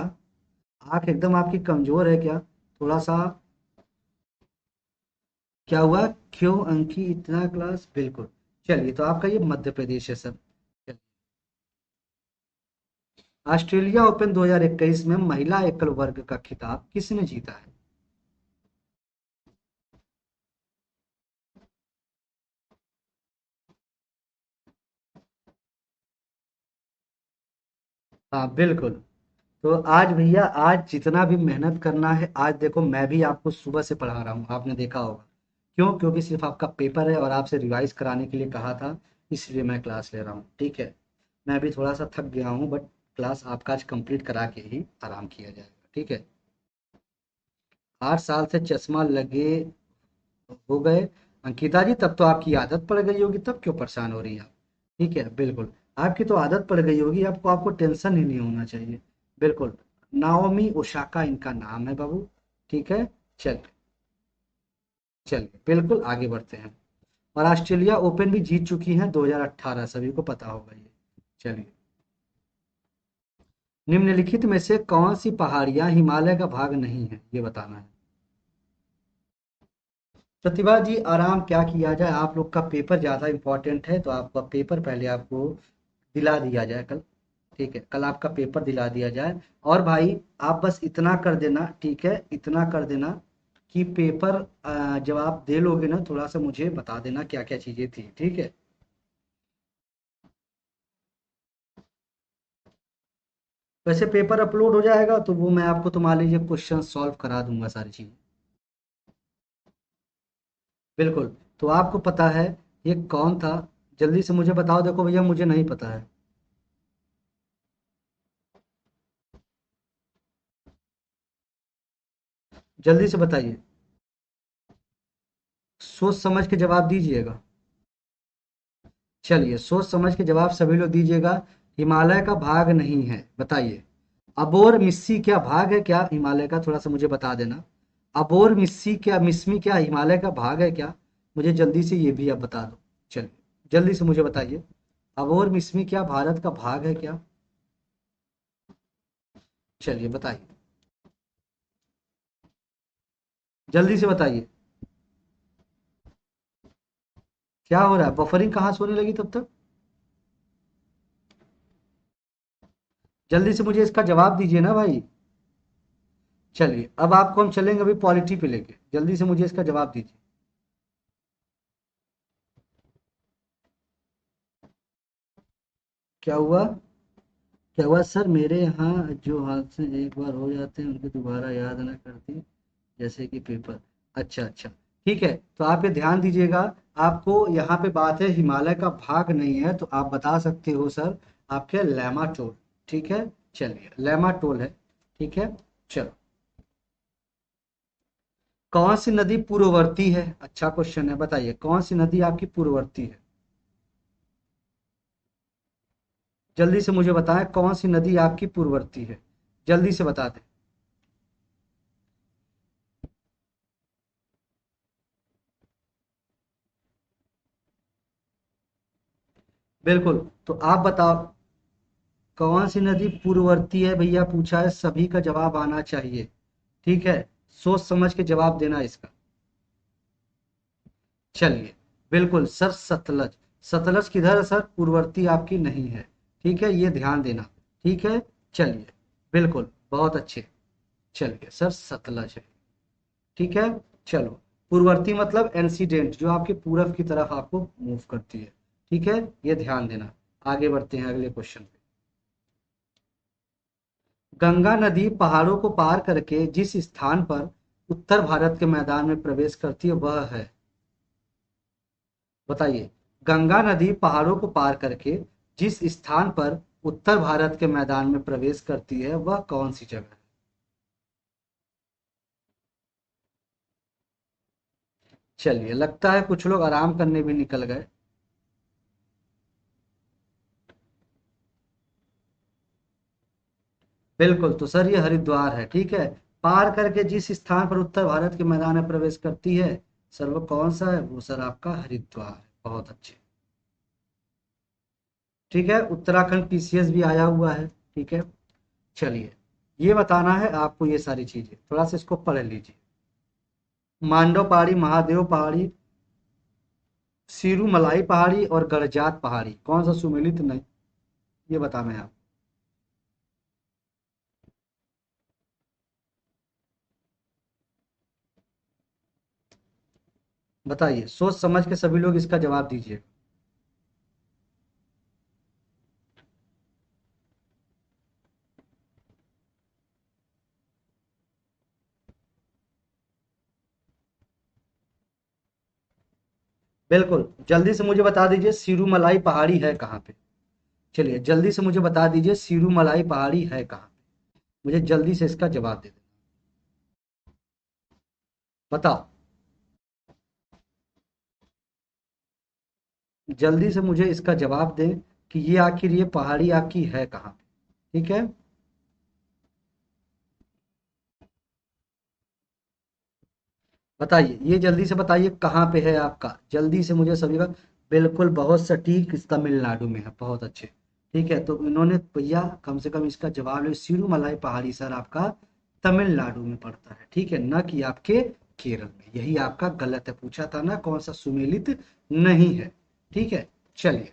आंख एकदम आपकी कमजोर है क्या? थोड़ा सा। क्या हुआ? क्यों अंकी इतना क्लास? बिल्कुल। चलिए, तो आपका ये मध्य प्रदेश है सर। चलिए। ऑस्ट्रेलिया ओपन 2021 में महिला एकल वर्ग का खिताब किसने जीता है? हाँ बिल्कुल। तो आज भैया, आज जितना भी मेहनत करना है, आज देखो मैं भी आपको सुबह से पढ़ा रहा हूँ, आपने देखा होगा। क्यों? क्योंकि सिर्फ आपका पेपर है और आपसे रिवाइज कराने के लिए कहा था, इसलिए मैं क्लास ले रहा हूँ। ठीक है। मैं भी थोड़ा सा थक गया हूँ, बट क्लास आपका आज कंप्लीट करा के ही आराम किया जाएगा। ठीक है। 8 साल से चश्मा लगे हो गए। अंकिता जी, तब तो आपकी आदत पड़ गई होगी, तब क्यों परेशान हो रही हैं आप? ठीक है, बिल्कुल। आपकी तो आदत पड़ गई होगी, आपको आपको टेंशन ही नहीं होना चाहिए। बिल्कुल। नाओमी ओसाका इनका नाम है बाबू। ठीक है। चल चलिए, बिल्कुल आगे बढ़ते हैं। और ऑस्ट्रेलिया ओपन भी जीत चुकी हैं 2018, सभी को पता होगा ये। चलिए। निम्नलिखित में से कौन सी पहाड़ियां हिमालय का भाग नहीं है, ये बताना है। प्रतिभा जी, आराम क्या किया जाए, आप लोग का पेपर ज़्यादा इंपॉर्टेंट है, तो आपका पेपर पहले आपको दिला दिया जाए कल। ठीक है, कल आपका पेपर दिला दिया जाए। और भाई, आप बस इतना कर देना, ठीक है, इतना कर देना कि पेपर जब आप दे लोगे ना, थोड़ा सा मुझे बता देना क्या क्या चीज़ें थी। ठीक है। वैसे पेपर अपलोड हो जाएगा तो वो मैं आपको तो मान लीजिए क्वेश्चन सॉल्व करा दूंगा, सारी चीज़ें। बिल्कुल। तो आपको पता है ये कौन था? जल्दी से मुझे बताओ। देखो भैया, मुझे नहीं पता है। जल्दी से बताइए। सोच समझ के जवाब दीजिएगा। चलिए, सोच समझ के जवाब सभी लोग दीजिएगा। हिमालय का भाग नहीं है, बताइए। अबोर मिस्सी क्या भाग है क्या हिमालय का? थोड़ा सा मुझे बता देना। अबोर मिस्सी क्या, मिस्मी क्या हिमालय का भाग है क्या? मुझे जल्दी से ये भी आप बता दो। चलिए, जल्दी से मुझे बताइए। अबोर मिस्मी क्या भारत का भाग है क्या? चलिए बताइए। जल्दी से बताइए। क्या हो रहा है? बफरिंग कहाँ से होने लगी तब तक? जल्दी से मुझे इसका जवाब दीजिए ना भाई। चलिए, अब आपको हम चलेंगे अभी पॉलिटी पे लेके, जल्दी से मुझे इसका जवाब दीजिए। क्या हुआ? क्या हुआ सर? मेरे यहाँ जो हाथ से एक बार हो जाते हैं उनको दोबारा याद ना करती, जैसे कि पेपर। अच्छा अच्छा। ठीक है, तो आप ये ध्यान दीजिएगा। आपको यहाँ पे बात है हिमालय का भाग नहीं है, तो आप बता सकते हो सर आपके लैमाटोल। ठीक है, चलिए लैमाटोल है। ठीक है, चलो। कौन सी नदी पूर्ववर्ती है? अच्छा क्वेश्चन है, बताइए कौन सी नदी आपकी पूर्ववर्ती है? जल्दी से मुझे बताएं कौन सी नदी आपकी पूर्ववर्ती है, जल्दी से बता दें। बिल्कुल, तो आप बताओ कौन सी नदी पूर्ववर्ती है भैया, पूछा है, सभी का जवाब आना चाहिए। ठीक है, सोच समझ के जवाब देना इसका। चलिए, बिल्कुल सर, सतलज। सतलज किधर है सर? पूर्ववर्ती आपकी नहीं है। ठीक है, ये ध्यान देना। ठीक है, चलिए, बिल्कुल बहुत अच्छे। चलिए सर, सतलज है। ठीक है, चलो। पूर्ववर्ती मतलब एंसीडेंट, जो आपके पूरब की तरफ आपको मूव करती है। ठीक है, ये ध्यान देना। आगे बढ़ते हैं अगले क्वेश्चन पे। गंगा नदी पहाड़ों को पार करके जिस स्थान पर उत्तर भारत के मैदान में प्रवेश करती है वह है, बताइए। गंगा नदी पहाड़ों को पार करके जिस स्थान पर उत्तर भारत के मैदान में प्रवेश करती है वह कौन सी जगह है? चलिए, लगता है कुछ लोग आराम करने भी निकल गए। बिल्कुल, तो सर ये हरिद्वार है। ठीक है, पार करके जिस स्थान पर उत्तर भारत के मैदान में प्रवेश करती है, सर वो कौन सा है? वो सर आपका हरिद्वार है। बहुत अच्छे। ठीक है, उत्तराखंड पीसीएस भी आया हुआ है। ठीक है, चलिए, ये बताना है आपको ये सारी चीजें, थोड़ा सा इसको पढ़ लीजिए। मांडव पहाड़ी, महादेव पहाड़ी, सिरूमलाई पहाड़ी और गड़जात पहाड़ी कौन सा सुमेलित नहीं, ये बताना है आप। बताइए, सोच समझ के सभी लोग इसका जवाब दीजिए। बिल्कुल, जल्दी से मुझे बता दीजिए सिरूमलाई पहाड़ी है कहाँ पे? चलिए, जल्दी से मुझे बता दीजिए सिरूमलाई पहाड़ी है कहाँ पे? मुझे जल्दी से इसका जवाब दे दें। बताओ, जल्दी से मुझे इसका जवाब दें कि ये आखिर ये पहाड़ी आपकी है कहाँ पे? ठीक है, बताइए, ये जल्दी से बताइए कहाँ पे है आपका, जल्दी से मुझे सभी का। बिल्कुल, बहुत सटीक, इस तमिलनाडु में है। बहुत अच्छे। ठीक है, तो इन्होंने भैया कम से कम इसका जवाब ले, सिरूमलाई पहाड़ी सर आपका तमिलनाडु में पड़ता है। ठीक है, न कि आपके केरल में। यही आपका गलत है, पूछा था ना कौन सा सुमेलित नहीं है। ठीक है, चलिए।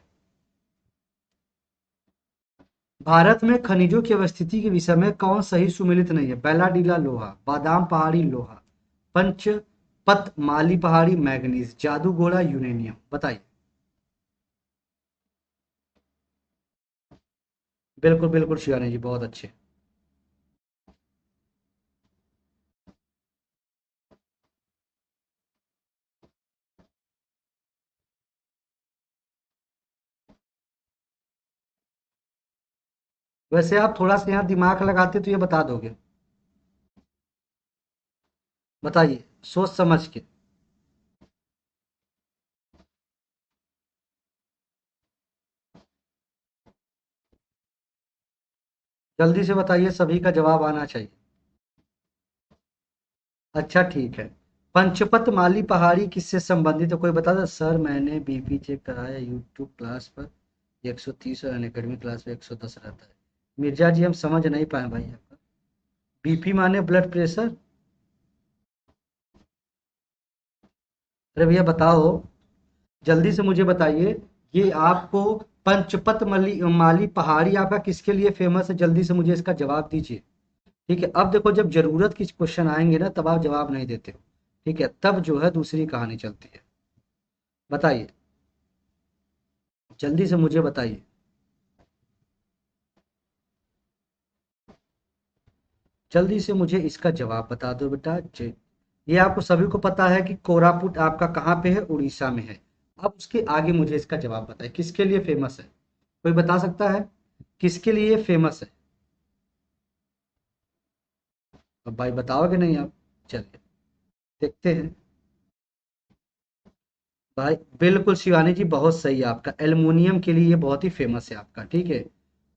भारत में खनिजों की अवस्थिति के विषय में कौन सही सुमेलित नहीं है? बैलाडीला लोहा, बादाम पहाड़ी लोहा, पंचपत माली पहाड़ी मैग्नीज, जादूगोड़ा यूरेनियम, बताइए। बिल्कुल बिल्कुल शिवानी जी, बहुत अच्छे। वैसे आप थोड़ा सा यहाँ दिमाग लगाते तो ये बता दोगे। बताइए, सोच समझ के। जल्दी से बताइए, सभी का जवाब आना चाहिए। अच्छा, ठीक है। पंचपत माली पहाड़ी किससे संबंधित है, कोई बता दो? सर मैंने बीपी चेक कराया यूट्यूब क्लास पर, 130 और अनकेडमी क्लास पे 110 रहता है। मिर्जा जी, हम समझ नहीं पाए भाई आपका। बीपी माने ब्लड प्रेशर? अरे भैया बताओ, जल्दी से मुझे बताइए। ये आपको पंचपत माली पहाड़ी आपका किसके लिए फेमस है? जल्दी से मुझे इसका जवाब दीजिए। ठीक है, अब देखो, जब जरूरत के क्वेश्चन आएंगे ना तब आप जवाब नहीं देते हो। ठीक है, तब जो है दूसरी कहानी चलती है। बताइए, जल्दी से मुझे बताइए। जल्दी से मुझे इसका जवाब बता दो बेटा जी। ये आपको सभी को पता है कि कोरापुट आपका कहाँ पे है, उड़ीसा में है। अब उसके आगे मुझे इसका जवाब बताइए, किसके लिए फेमस है, कोई बता सकता है किसके लिए फेमस है? अब भाई बताओगे नहीं आप? चलिए देखते हैं। भाई बिल्कुल शिवानी जी, बहुत सही है आपका, एल्युमिनियम के लिए ये बहुत ही फेमस है आपका, ठीक है।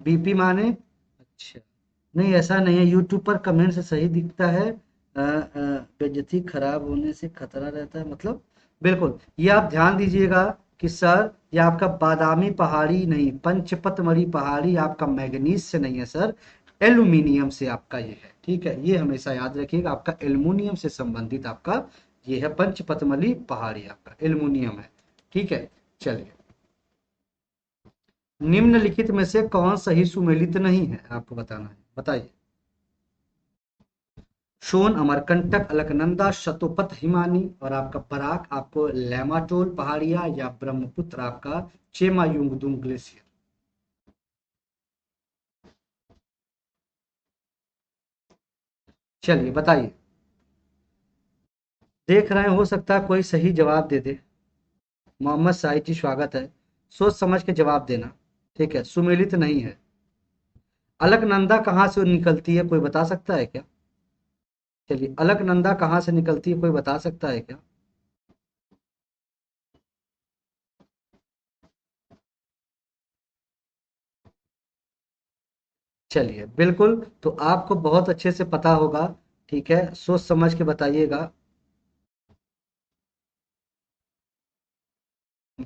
बीपी माने, अच्छा, नहीं ऐसा नहीं है, यूट्यूब पर कमेंट से सही दिखता है, बेइज्जती खराब होने से खतरा रहता है, मतलब बिल्कुल ये आप ध्यान दीजिएगा कि सर ये आपका बादामी पहाड़ी नहीं, पंचपतमढ़ी पहाड़ी आपका मैग्नीज से नहीं है सर, एल्यूमिनियम से आपका ये है, ठीक है, ये हमेशा याद रखिएगा, आपका एल्युमिनियम से संबंधित आपका ये है, पंचपतमढ़ी पहाड़ी आपका एल्युमिनियम है, ठीक है। चलिए, निम्नलिखित में से कौन सही सुमेलित नहीं है, आपको बताना है, बताइए। शोन, अमरकंटक, अलकनंदा, शतोपथ हिमानी और आपका बराक आपको लैमाटोल पहाड़िया या ब्रह्मपुत्र आपका चेमायुंगदुंग ग्लेशियर। चलिए बताइए, देख रहे हैं हो सकता है कोई सही जवाब दे दे। मोहम्मद साहिद जी स्वागत है, सोच समझ के जवाब देना, ठीक है, सुमेलित नहीं है। अलकनंदा कहाँ से निकलती है, कोई बता सकता है क्या? चलिए, अलकनंदा कहाँ से निकलती है, कोई बता सकता है क्या? चलिए बिल्कुल, तो आपको बहुत अच्छे से पता होगा, ठीक है, सोच समझ के बताइएगा,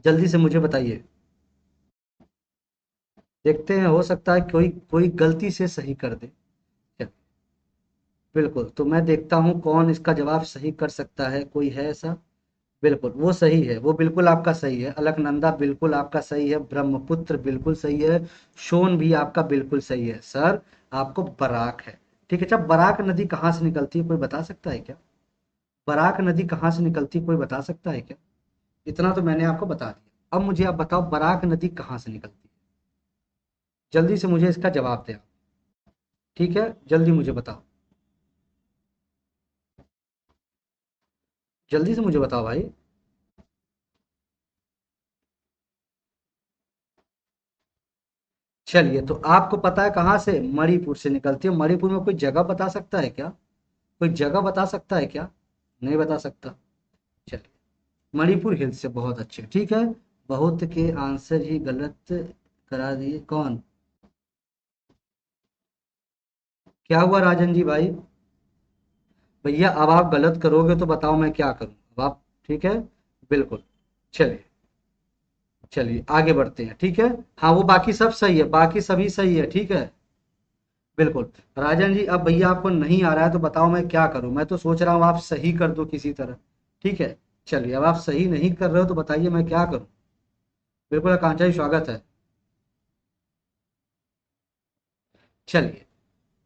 जल्दी से मुझे बताइए। देखते हैं, हो सकता है कोई कोई गलती से सही कर दे। चल, बिल्कुल, तो मैं देखता हूँ कौन इसका जवाब सही कर सकता है, कोई है ऐसा? बिल्कुल वो सही है, वो बिल्कुल आपका सही है, अलकनंदा बिल्कुल आपका सही है, ब्रह्मपुत्र बिल्कुल सही है, सोन भी आपका बिल्कुल सही है सर, आपको बराक है, ठीक है। अच्छा, बराक नदी कहाँ से निकलती है, कोई बता सकता है क्या? बराक नदी कहाँ से निकलती है, कोई बता सकता है क्या? इतना तो मैंने आपको बता दिया, अब मुझे आप बताओ बराक नदी कहाँ से निकलती है, जल्दी से मुझे इसका जवाब दें आप। ठीक है, जल्दी मुझे बताओ, जल्दी से मुझे बताओ भाई। चलिए, तो आपको पता है कहाँ से, मणिपुर से निकलती है, मणिपुर में कोई जगह बता सकता है क्या? कोई जगह बता सकता है क्या? नहीं बता सकता। चलिए, मणिपुर हिल से, बहुत अच्छे, ठीक है। बहुत के आंसर ही गलत करा दिए, कौन? क्या हुआ राजन जी भाई? भैया अब आप गलत करोगे तो बताओ मैं क्या करूं, अब आप, ठीक है, बिल्कुल। चलिए, चलिए आगे बढ़ते हैं, ठीक है। हाँ, वो बाकी सब सही है, बाकी सभी सही है, ठीक है, बिल्कुल। राजन जी, अब भैया आपको नहीं आ रहा है तो बताओ मैं क्या करूं, मैं तो सोच रहा हूँ आप सही कर दो किसी तरह, ठीक है। चलिए, अब आप सही नहीं कर रहे हो तो बताइए मैं क्या करूं। बिल्कुल, आकांक्षा जी स्वागत है। चलिए,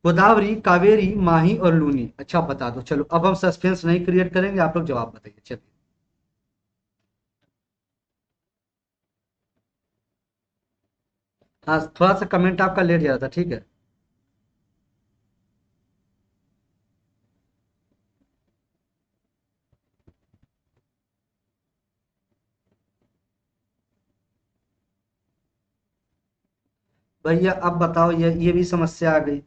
गोदावरी, कावेरी, माही और लूनी, अच्छा बता दो, चलो अब हम सस्पेंस नहीं क्रिएट करेंगे, आप लोग जवाब बताइए, चलिए। हाँ, थोड़ा सा कमेंट आपका लेट जा रहा था, ठीक है। भैया अब बताओ, ये भी समस्या आ गई।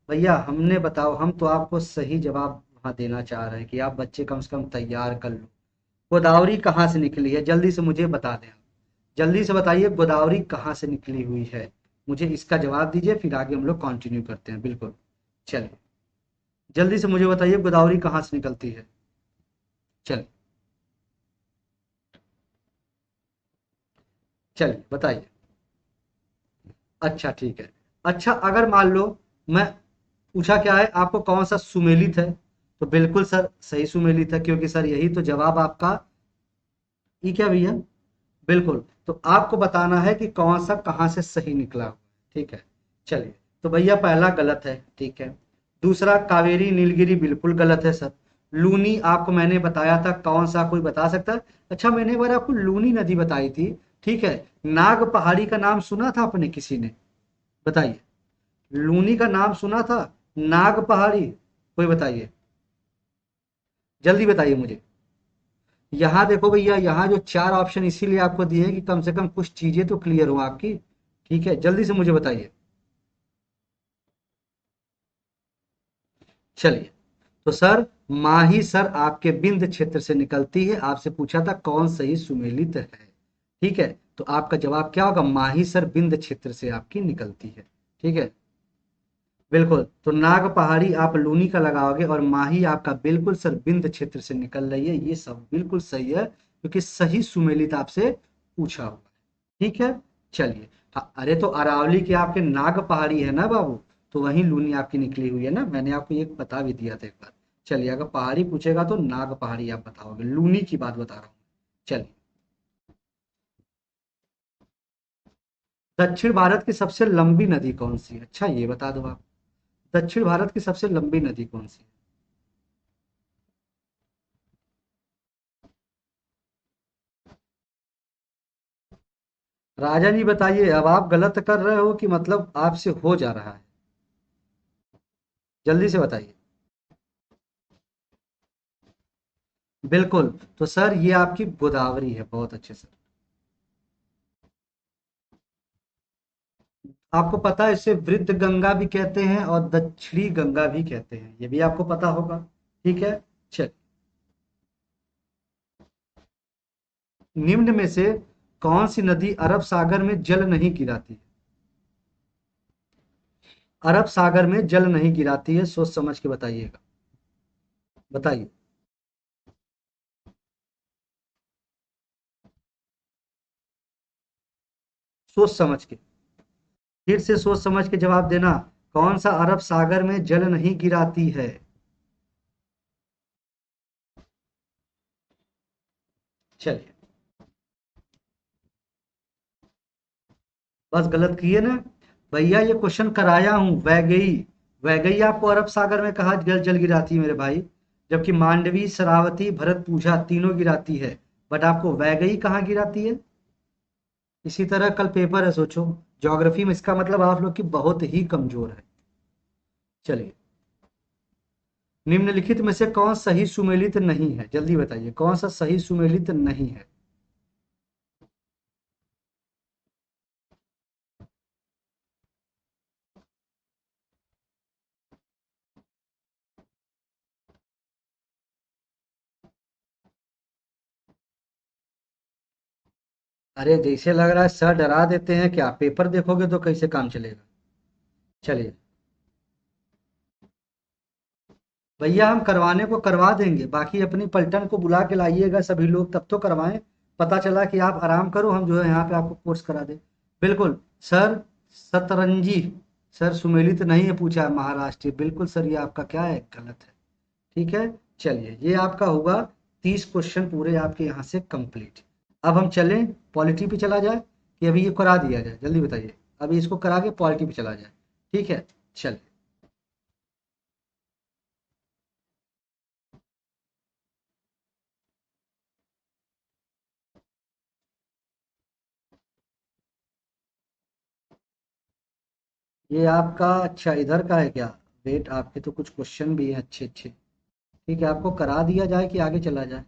भैया हमने, बताओ, हम तो आपको सही जवाब वहाँ देना चाह रहे हैं कि आप बच्चे कम से कम तैयार कर लो। गोदावरी कहाँ से निकली है, जल्दी से मुझे बता दें आप। जल्दी से बताइए, गोदावरी कहाँ से निकली हुई है, मुझे इसका जवाब दीजिए, फिर आगे हम लोग कंटिन्यू करते हैं, बिल्कुल। चलिए, जल्दी से मुझे बताइए गोदावरी कहाँ से निकलती है। चलिए, चलिए बताइए। अच्छा ठीक है। अच्छा, अगर मान लो मैं पूछा क्या है आपको, कौन सा सुमेलित है, तो बिल्कुल सर सही सुमेलित है, क्योंकि सर यही तो जवाब आपका, ये क्या भैया, बिल्कुल, तो आपको बताना है कि कौन सा कहाँ से सही निकला, ठीक है। चलिए, तो भैया पहला गलत है, ठीक है। दूसरा, कावेरी नीलगिरी बिल्कुल गलत है सर। लूनी आपको मैंने बताया था, कौन सा कोई बता सकता है? अच्छा, मैंने एक बार आपको लूनी नदी बताई थी, ठीक है। नाग पहाड़ी का नाम सुना था आपने किसी ने, बताइए। लूनी का नाम सुना था, नाग पहाड़ी, कोई बताइए। जल्दी बताइए मुझे। यहाँ देखो भैया, यहाँ जो चार ऑप्शन इसीलिए आपको दिए हैं कि कम से कम कुछ चीजें तो क्लियर हो आपकी। ठीक है, जल्दी से मुझे बताइए। चलिए, तो सर माही सर आपके बिंद क्षेत्र से निकलती है। आपसे पूछा था कौन सही सुमेलित है। ठीक है, तो आपका जवाब क्या होगा? माही सर बिंद क्षेत्र से आपकी निकलती है। ठीक है, बिल्कुल। तो नाग पहाड़ी आप लूनी का लगाओगे और माही आपका बिल्कुल सर बिंद क्षेत्र से निकल रही है। ये सब बिल्कुल सही है क्योंकि सही सुमेलित आपसे पूछा हुआ है। ठीक है, चलिए। हाँ, अरे तो अरावली के आपके नाग पहाड़ी है ना बाबू, तो वहीं लूनी आपकी निकली हुई है ना, मैंने आपको ये बता भी दिया था एक बार। चलिए, अगर पहाड़ी पूछेगा तो नाग पहाड़ी आप बताओगे, लूनी की बात बता रहा हूँ। चलिए, दक्षिण भारत की सबसे लंबी नदी कौन सी है? अच्छा ये बता दो आप, दक्षिण भारत की सबसे लंबी नदी कौन सी है? राजा जी बताइए, अब आप गलत कर रहे हो कि मतलब आपसे हो जा रहा है? जल्दी से बताइए। बिल्कुल, तो सर ये आपकी गोदावरी है। बहुत अच्छे सर। आपको पता है इसे वृद्ध गंगा भी कहते हैं और दक्षिणी गंगा भी कहते हैं, ये भी आपको पता होगा। ठीक है, चल। निम्न में से कौन सी नदी अरब सागर में जल नहीं गिराती? अरब सागर में जल नहीं गिराती है, सोच समझ के बताइएगा। बताइए। सोच समझ के, फिर से सोच समझ के जवाब देना। कौन सा अरब सागर में जल नहीं गिराती है? चलिए, बस गलत किए ना भैया। ये क्वेश्चन कराया हूं, वैगई। वैगई आपको अरब सागर में कहा जल जल गिराती है मेरे भाई, जबकि मांडवी, शरावती, भरतपूजा तीनों गिराती है। बट आपको वैगई कहाँ गिराती है? इसी तरह कल पेपर है, सोचो। ज्योग्राफी में इसका मतलब आप लोग की बहुत ही कमजोर है। चलिए, निम्नलिखित में से कौन सही सुमेलित नहीं है? जल्दी बताइए, कौन सा सही सुमेलित नहीं है? अरे जैसे लग रहा है सर डरा देते हैं क्या? पेपर देखोगे तो कैसे काम चलेगा? चलिए भैया, हम करवाने को करवा देंगे, बाकी अपनी पलटन को बुला के लाइएगा सभी लोग, तब तो करवाएं। पता चला कि आप आराम करो, हम जो है यहाँ पे आपको कोर्स करा दें। बिल्कुल सर। सतरंजी सर सुमेलित नहीं है पूछा है महाराष्ट्र, बिल्कुल सर ये आपका क्या है? गलत है। ठीक है, चलिए ये आपका होगा 30 क्वेश्चन पूरे आपके यहाँ से कंप्लीट। अब हम चलें पॉलिटी पे चला जाए कि अभी ये करा दिया जाए? जल्दी बताइए, अभी इसको करा के पॉलिटी पे चला जाए। ठीक है, चलिए। ये आपका अच्छा इधर का है क्या? वेट, आपके तो कुछ क्वेश्चन भी हैं अच्छे अच्छे। ठीक है, आपको करा दिया जाए कि आगे चला जाए?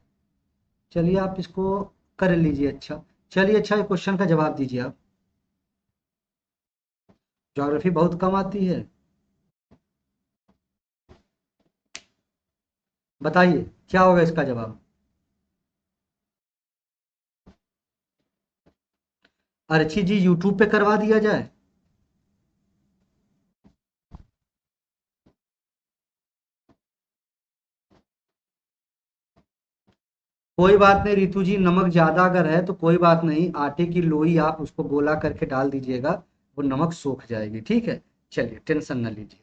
चलिए आप इसको कर लीजिए। अच्छा चलिए, अच्छा क्वेश्चन का जवाब दीजिए आप। ज्योग्राफी बहुत कम आती है? बताइए क्या होगा इसका जवाब? अर्ची जी यूट्यूब पे करवा दिया जाए? कोई बात नहीं रितु जी, नमक ज्यादा अगर है तो कोई बात नहीं, आटे की लोई आप उसको गोला करके डाल दीजिएगा, वो नमक सोख जाएगी। ठीक है, चलिए टेंशन न लीजिए।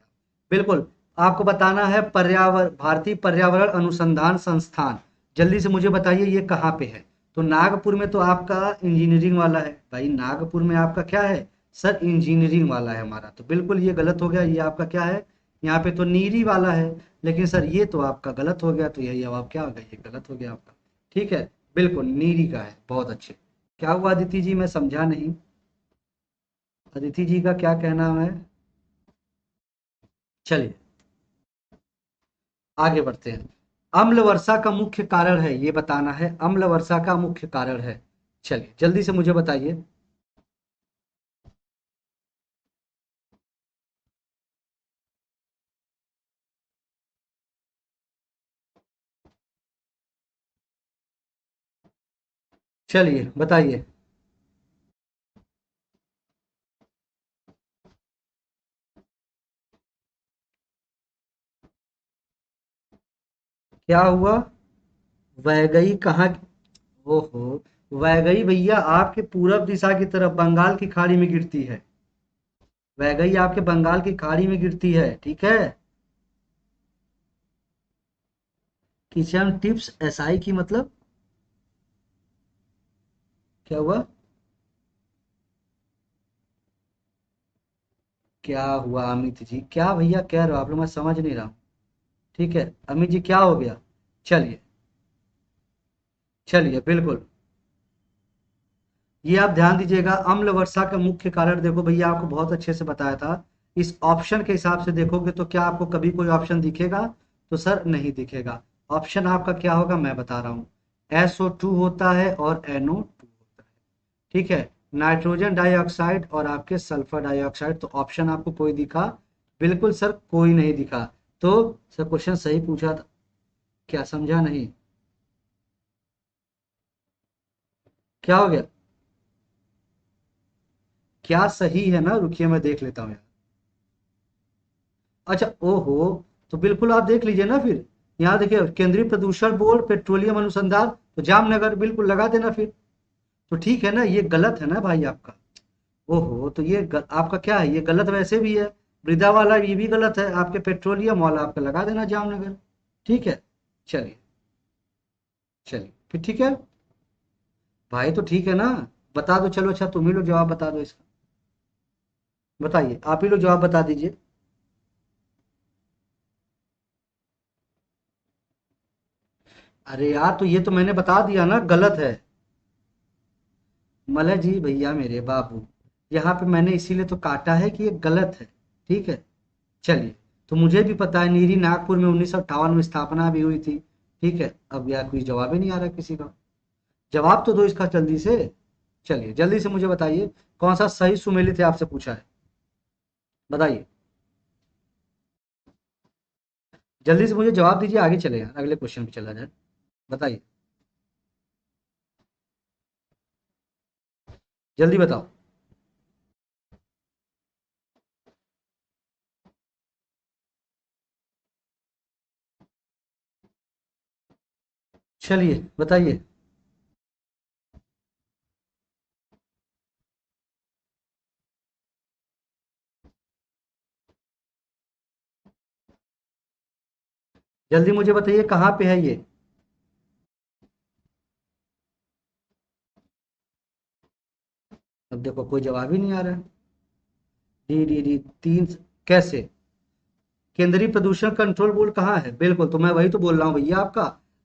बिल्कुल। आपको बताना है पर्यावरण, भारतीय पर्यावरण अनुसंधान संस्थान। जल्दी से मुझे बताइए ये कहाँ पे है? तो नागपुर में तो आपका इंजीनियरिंग वाला है भाई, नागपुर में आपका क्या है? सर इंजीनियरिंग वाला है हमारा, तो बिल्कुल ये गलत हो गया। ये आपका क्या है? यहाँ पे तो नीरी वाला है। लेकिन सर ये तो आपका गलत हो गया, तो यही जवाब क्या हो गया? ये गलत हो गया आपका। ठीक है, बिल्कुल नीरी का है। बहुत अच्छे। क्या हुआ अदिति जी, मैं समझा नहीं। अदिति जी का क्या कहना है? चलिए आगे बढ़ते हैं। अम्ल वर्षा का मुख्य कारण है, ये बताना है, अम्ल वर्षा का मुख्य कारण है। चलिए जल्दी से मुझे बताइए। चलिए बताइए। क्या हुआ? वैगई कहाँ? ओहो, वैगई भैया आपके पूरब दिशा की तरफ बंगाल की खाड़ी में गिरती है। वैगई आपके बंगाल की खाड़ी में गिरती है, ठीक है। किचन टिप्स एसआई की मतलब क्या हुआ? क्या हुआ अमित जी, क्या भैया कह रहे हो आप लोग, मैं समझ नहीं रहा हूँ। ठीक है अमित जी, क्या हो गया? चलिए, चलिए बिल्कुल। ये आप ध्यान दीजिएगा, अम्ल वर्षा का मुख्य कारण देखो भैया, आपको बहुत अच्छे से बताया था। इस ऑप्शन के हिसाब से देखोगे तो क्या आपको कभी कोई ऑप्शन दिखेगा? तो सर नहीं दिखेगा। ऑप्शन आपका क्या होगा मैं बता रहा हूँ। SO2 होता है और NO2 होता है। ठीक है। नाइट्रोजन डाइऑक्साइड और आपके सल्फर डाइऑक्साइड, तो ऑप्शन आपको कोई दिखा? बिल्कुल सर, कोई नहीं दिखा। तो सर क्वेश्चन सही पूछा था, क्या समझा नहीं? क्या हो गया? क्या सही है ना, रुकिए मैं देख लेता हूँ यार। अच्छा, ओहो, तो बिल्कुल आप देख लीजिए ना फिर। यहाँ देखिए, केंद्रीय प्रदूषण बोर्ड पेट्रोलियम अनुसंधान, तो जामनगर बिल्कुल लगा देना फिर। तो ठीक है ना, ये गलत है ना भाई आपका। ओहो, तो ये आपका क्या है, ये गलत वैसे भी है। मृदा वाला ये भी गलत है, आपके पेट्रोलियम वाला आपका लगा देना जामनगर। ठीक है। चलिए, चलिए फिर ठीक है। भाई तो ठीक है ना, बता दो चलो। अच्छा तुम ही लोग जवाब बता दो इसका। बताइए, आप ही लोग जवाब बता दीजिए। अरे यार, तो ये तो मैंने बता दिया ना, गलत है। मलय जी भैया मेरे बाबू, यहाँ पे मैंने इसीलिए तो काटा है कि ये गलत है। ठीक है। चलिए, तो मुझे भी पता है नीरी नागपुर में 1958 में स्थापना भी हुई थी। ठीक है, अब यार कोई जवाब ही नहीं आ रहा किसी का। जवाब तो दो इसका जल्दी से। चलिए जल्दी से मुझे बताइए, कौन सा सही सुमेलित है आपसे पूछा है, बताइए। जल्दी से मुझे जवाब दीजिए, आगे चले यार, अगले क्वेश्चन पे चला जाए। बताइए, जल्दी बताओ। चलिए बताइए। जल्दी मुझे बताइए कहाँ पे है ये। अब देखो कोई जवाब ही नहीं आ रहा है। डी डी डी तीन, कैसे? केंद्रीय प्रदूषण कंट्रोल बोर्ड कहाँ है? बिल्कुल, तो मैं वही तो बोल रहा हूँ भैया आपका।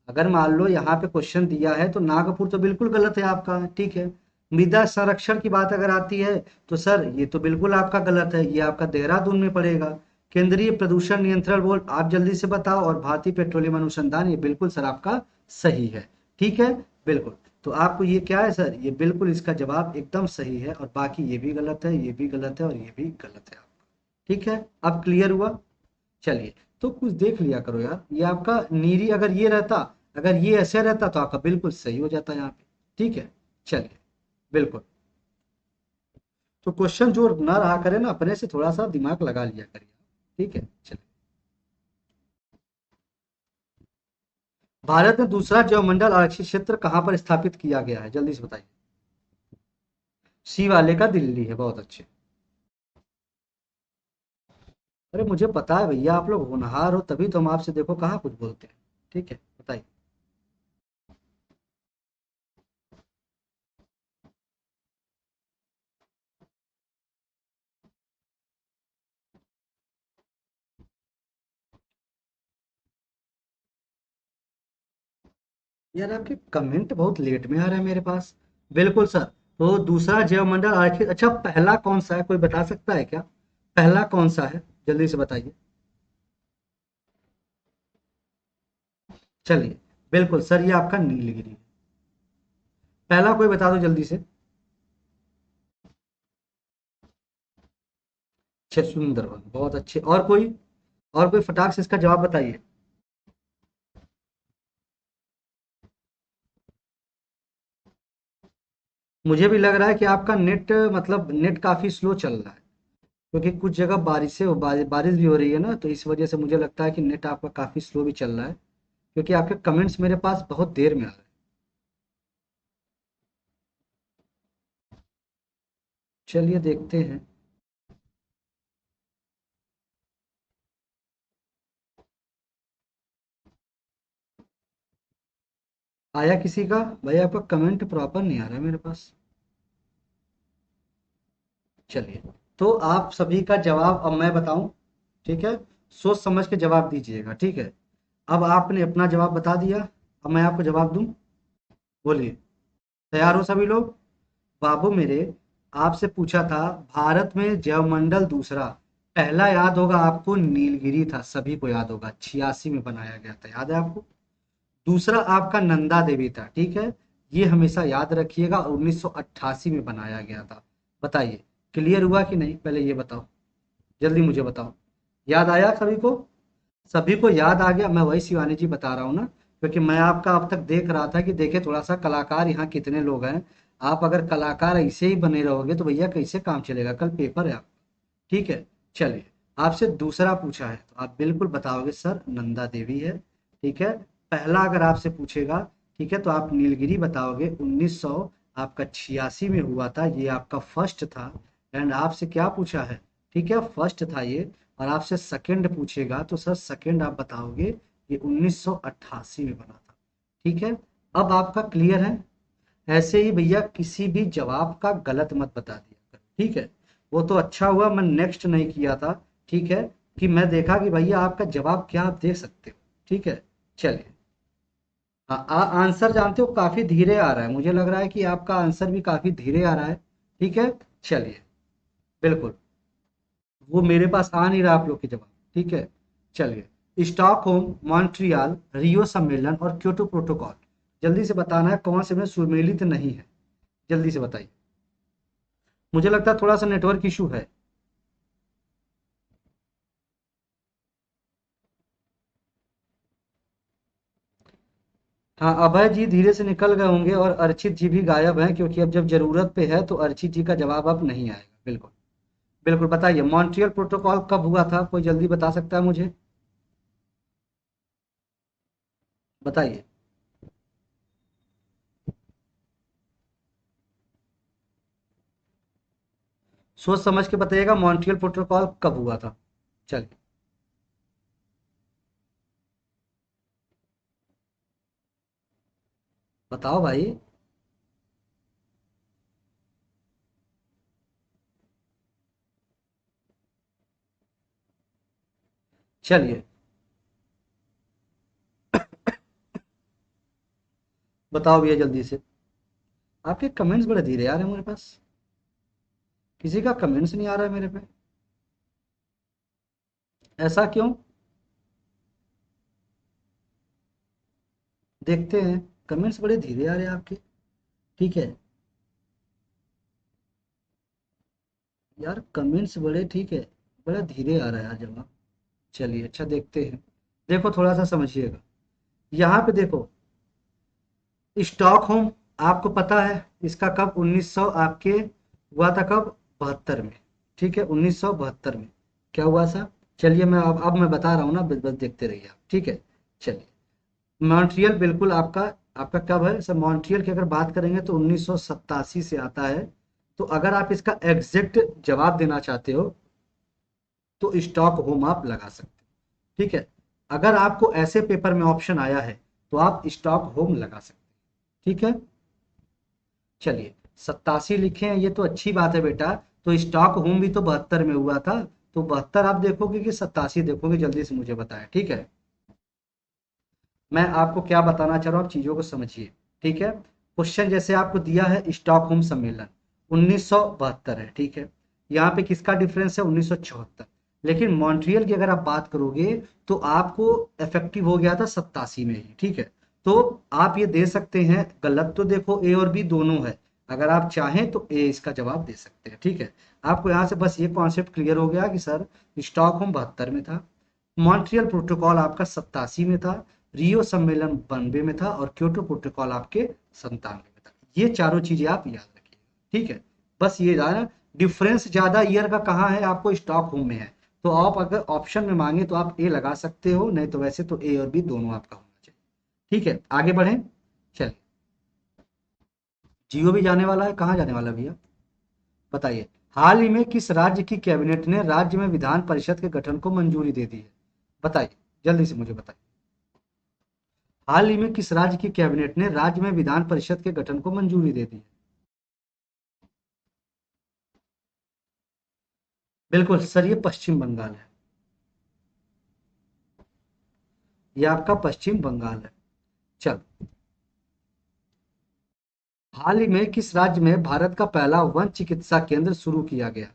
अगर मान लो यहाँ पे क्वेश्चन दिया है तो नागपुर तो बिल्कुल गलत है आपका, ठीक है। मृदा संरक्षण की बात अगर आती है तो सर ये तो बिल्कुल आपका गलत है, ये आपका देहरादून में पड़ेगा। केंद्रीय प्रदूषण नियंत्रण बोर्ड आप जल्दी से बताओ, और भारतीय पेट्रोलियम अनुसंधान, ये बिल्कुल सर आपका सही है। ठीक है, बिल्कुल। तो आपको ये क्या है सर, ये बिल्कुल इसका जवाब एकदम सही है, और बाकी ये भी गलत है, ये भी गलत है, और ये भी गलत है आपका। ठीक है, अब क्लियर हुआ। चलिए, तो कुछ देख लिया करो यार, ये आपका नीरी अगर ये रहता, अगर ये ऐसे रहता तो आपका बिल्कुल सही हो जाता यहाँ पे। ठीक है। चलिए, बिल्कुल। तो क्वेश्चन जो ना रहा करे ना, अपने से थोड़ा सा दिमाग लगा लिया करिए। ठीक है, चलिए। भारत में दूसरा जैवमंडल आरक्षित क्षेत्र कहाँ पर स्थापित किया गया है, जल्दी से बताइए। सी वाले का दिल्ली है, बहुत अच्छे। अरे मुझे पता है भैया, आप लोग होनहार हो, तभी तो हम आपसे देखो कहाँ कुछ बोलते हैं। ठीक है, बताइए। यार आपके कमेंट बहुत लेट में आ रहे हैं मेरे पास। बिल्कुल सर। तो दूसरा जैवमंडल आखिर, अच्छा पहला कौन सा है, कोई बता सकता है क्या? पहला कौन सा है, जल्दी से बताइए। चलिए, बिल्कुल सर, ये आपका नीलगिरी है। पहला कोई बता दो जल्दी से। अच्छा, सुंदरबन, बहुत अच्छे। और कोई? और कोई फटाक से इसका जवाब बताइए। मुझे भी लग रहा है कि आपका नेट, मतलब नेट काफी स्लो चल रहा है, क्योंकि कुछ जगह बारिश भी हो रही है ना, तो इस वजह से मुझे लगता है कि नेट आपका काफी स्लो भी चल रहा है, क्योंकि आपके कमेंट्स मेरे पास बहुत देर में आ रहे हैं। चलिए देखते हैं। आया किसी का? भाई आपका कमेंट प्रॉपर नहीं आ रहा है मेरे पास। चलिए, तो आप सभी का जवाब अब मैं बताऊं, ठीक है? सोच समझ के जवाब दीजिएगा, ठीक है? अब आपने अपना जवाब बता दिया, अब मैं आपको जवाब दूं। बोलिए, तैयार हो सभी लोग? बाबू मेरे, आपसे पूछा था भारत में जैवमंडल दूसरा, पहला याद होगा आपको नीलगिरी था, सभी को याद होगा, 86 में बनाया गया था, याद है आपको? दूसरा आपका नंदा देवी था, ठीक है? ये हमेशा याद रखिएगा, 1988 में बनाया गया था। बताइए, क्लियर हुआ कि नहीं? पहले ये बताओ, जल्दी मुझे बताओ। याद आया सभी को? सभी को याद आ गया? मैं वही शिवानी जी बता रहा हूँ ना, क्योंकि मैं आपका अब तक देख रहा था कि देखे थोड़ा सा कलाकार यहाँ कितने लोग हैं। आप अगर कलाकार ऐसे ही बने रहोगे तो भैया कैसे काम चलेगा? कल पेपर है आप, ठीक है? चलिए, आपसे दूसरा पूछा है तो आप बिल्कुल बताओगे सर, नंदा देवी है, ठीक है? पहला अगर आपसे पूछेगा, ठीक है, तो आप नीलगिरी बताओगे, 1900 आपका 86 में हुआ था, ये आपका फर्स्ट था। एंड आपसे क्या पूछा है? ठीक है, फर्स्ट था ये। और आपसे सेकंड पूछेगा तो सर सेकंड आप बताओगे, ये 1988 में बना था, ठीक है? अब आपका क्लियर है? ऐसे ही भैया किसी भी जवाब का गलत मत बता दिया कर, ठीक है? वो तो अच्छा हुआ मैं नेक्स्ट नहीं किया था, ठीक है, कि मैं देखा कि भैया आपका जवाब क्या आप दे सकते हो, ठीक है? चलिए, आंसर जानते हो काफी धीरे आ रहा है, मुझे लग रहा है कि आपका आंसर भी काफी धीरे आ रहा है, ठीक है? चलिए, बिल्कुल, वो मेरे पास आ नहीं रहा आप लोग के जवाब, ठीक है? चलिए, स्टॉकहोम, मॉन्ट्रियल, रियो सम्मेलन और क्योटो प्रोटोकॉल, जल्दी से बताना है कौन से में सुमेलित नहीं है, जल्दी से बताइए। मुझे लगता है थोड़ा सा नेटवर्क इशू है। हाँ, अभय जी धीरे से निकल गए होंगे और अर्चित जी भी गायब हैं, क्योंकि अब जब जरूरत पे है तो अर्चित जी का जवाब अब नहीं आएगा, बिल्कुल। बिल्कुल बताइए, मॉन्ट्रियल प्रोटोकॉल कब हुआ था? कोई जल्दी बता सकता है मुझे? बताइए। सोच समझ के बताइएगा, मॉन्ट्रियल प्रोटोकॉल कब हुआ था? चलिए, बताओ भाई। चलिए, बताओ भैया जल्दी से। आपके कमेंट्स बड़े धीरे आ रहे हैं मेरे पास, किसी का कमेंट्स नहीं आ रहा है मेरे पे, ऐसा क्यों? देखते हैं, कमेंट्स बड़े धीरे आ रहे हैं आपके, ठीक है? यार कमेंट्स बड़े, ठीक है, बड़ा धीरे आ रहा है यार जवाब। चलिए, अच्छा देखते हैं। देखो थोड़ा सा समझिएगा, यहाँ पे देखो, स्टॉकहोम, आपको पता है इसका कब 1900 आपके हुआ था, कब? 72 में, ठीक है, 1972 में क्या हुआ था? चलिए, मैं अब मैं बता रहा हूँ ना, बस बस देखते रहिए आप, ठीक है? चलिए, मॉन्ट्रियल बिल्कुल आपका, आपका कब है सर? मॉन्ट्रियल की अगर बात करेंगे तो 1987 से आता है। तो अगर आप इसका एग्जैक्ट जवाब देना चाहते हो तो स्टॉक होम आप लगा सकते हो, ठीक है? अगर आपको ऐसे पेपर में ऑप्शन आया है तो आप स्टॉक होम लगा सकते हैं, ठीक है? चलिए, 87 लिखे हैं, ये तो अच्छी बात है बेटा। तो स्टॉक होम भी तो 72 में हुआ था, तो 72 आप देखोगे कि 87 देखोगे? जल्दी से मुझे बताएं, ठीक है? मैं आपको क्या बताना चाह रहा हूँ, आप चीजों को समझिए, ठीक है? क्वेश्चन जैसे आपको दिया है, स्टॉकहोम सम्मेलन 1972 है, ठीक है? यहाँ पे किसका डिफरेंस है? 1974। लेकिन मॉन्ट्रियल की अगर आप बात करोगे तो आपको इफेक्टिव हो गया था 87 में ही, ठीक है। तो आप ये दे सकते हैं, गलत तो देखो ए और बी दोनों है, अगर आप चाहें तो ए इसका जवाब दे सकते हैं, ठीक है। आपको यहाँ से बस ये कॉन्सेप्ट क्लियर हो गया कि सर स्टॉकहोम 72 में था, मॉन्ट्रियल प्रोटोकॉल आपका 87 में था, रियो सम्मेलन 92 में था और क्योटो प्रोटोकॉल आपके 97 में था। ये चारों चीजें आप याद रखिए, ठीक है। बस ये जाना, डिफरेंस ज्यादा ईयर का कहाँ है, आपको स्टॉकहोम में है। तो आप अगर ऑप्शन में मांगे तो आप ए लगा सकते हो, नहीं तो वैसे तो ए और बी दोनों आपका होना चाहिए, ठीक है। आगे बढ़े, चलिए। जियो भी जाने वाला है, कहाँ जाने वाला है भैया, बताइए। हाल ही में किस राज्य की कैबिनेट ने राज्य में विधान परिषद के गठन को मंजूरी दे दी है, बताइए, जल्दी से मुझे बताइए। हाल ही में किस राज्य की कैबिनेट ने राज्य में विधान परिषद के गठन को मंजूरी दे दी है? बिल्कुल सर, ये पश्चिम बंगाल है, ये आपका पश्चिम बंगाल है। चल, हाल ही में किस राज्य में भारत का पहला वन चिकित्सा केंद्र शुरू किया गया,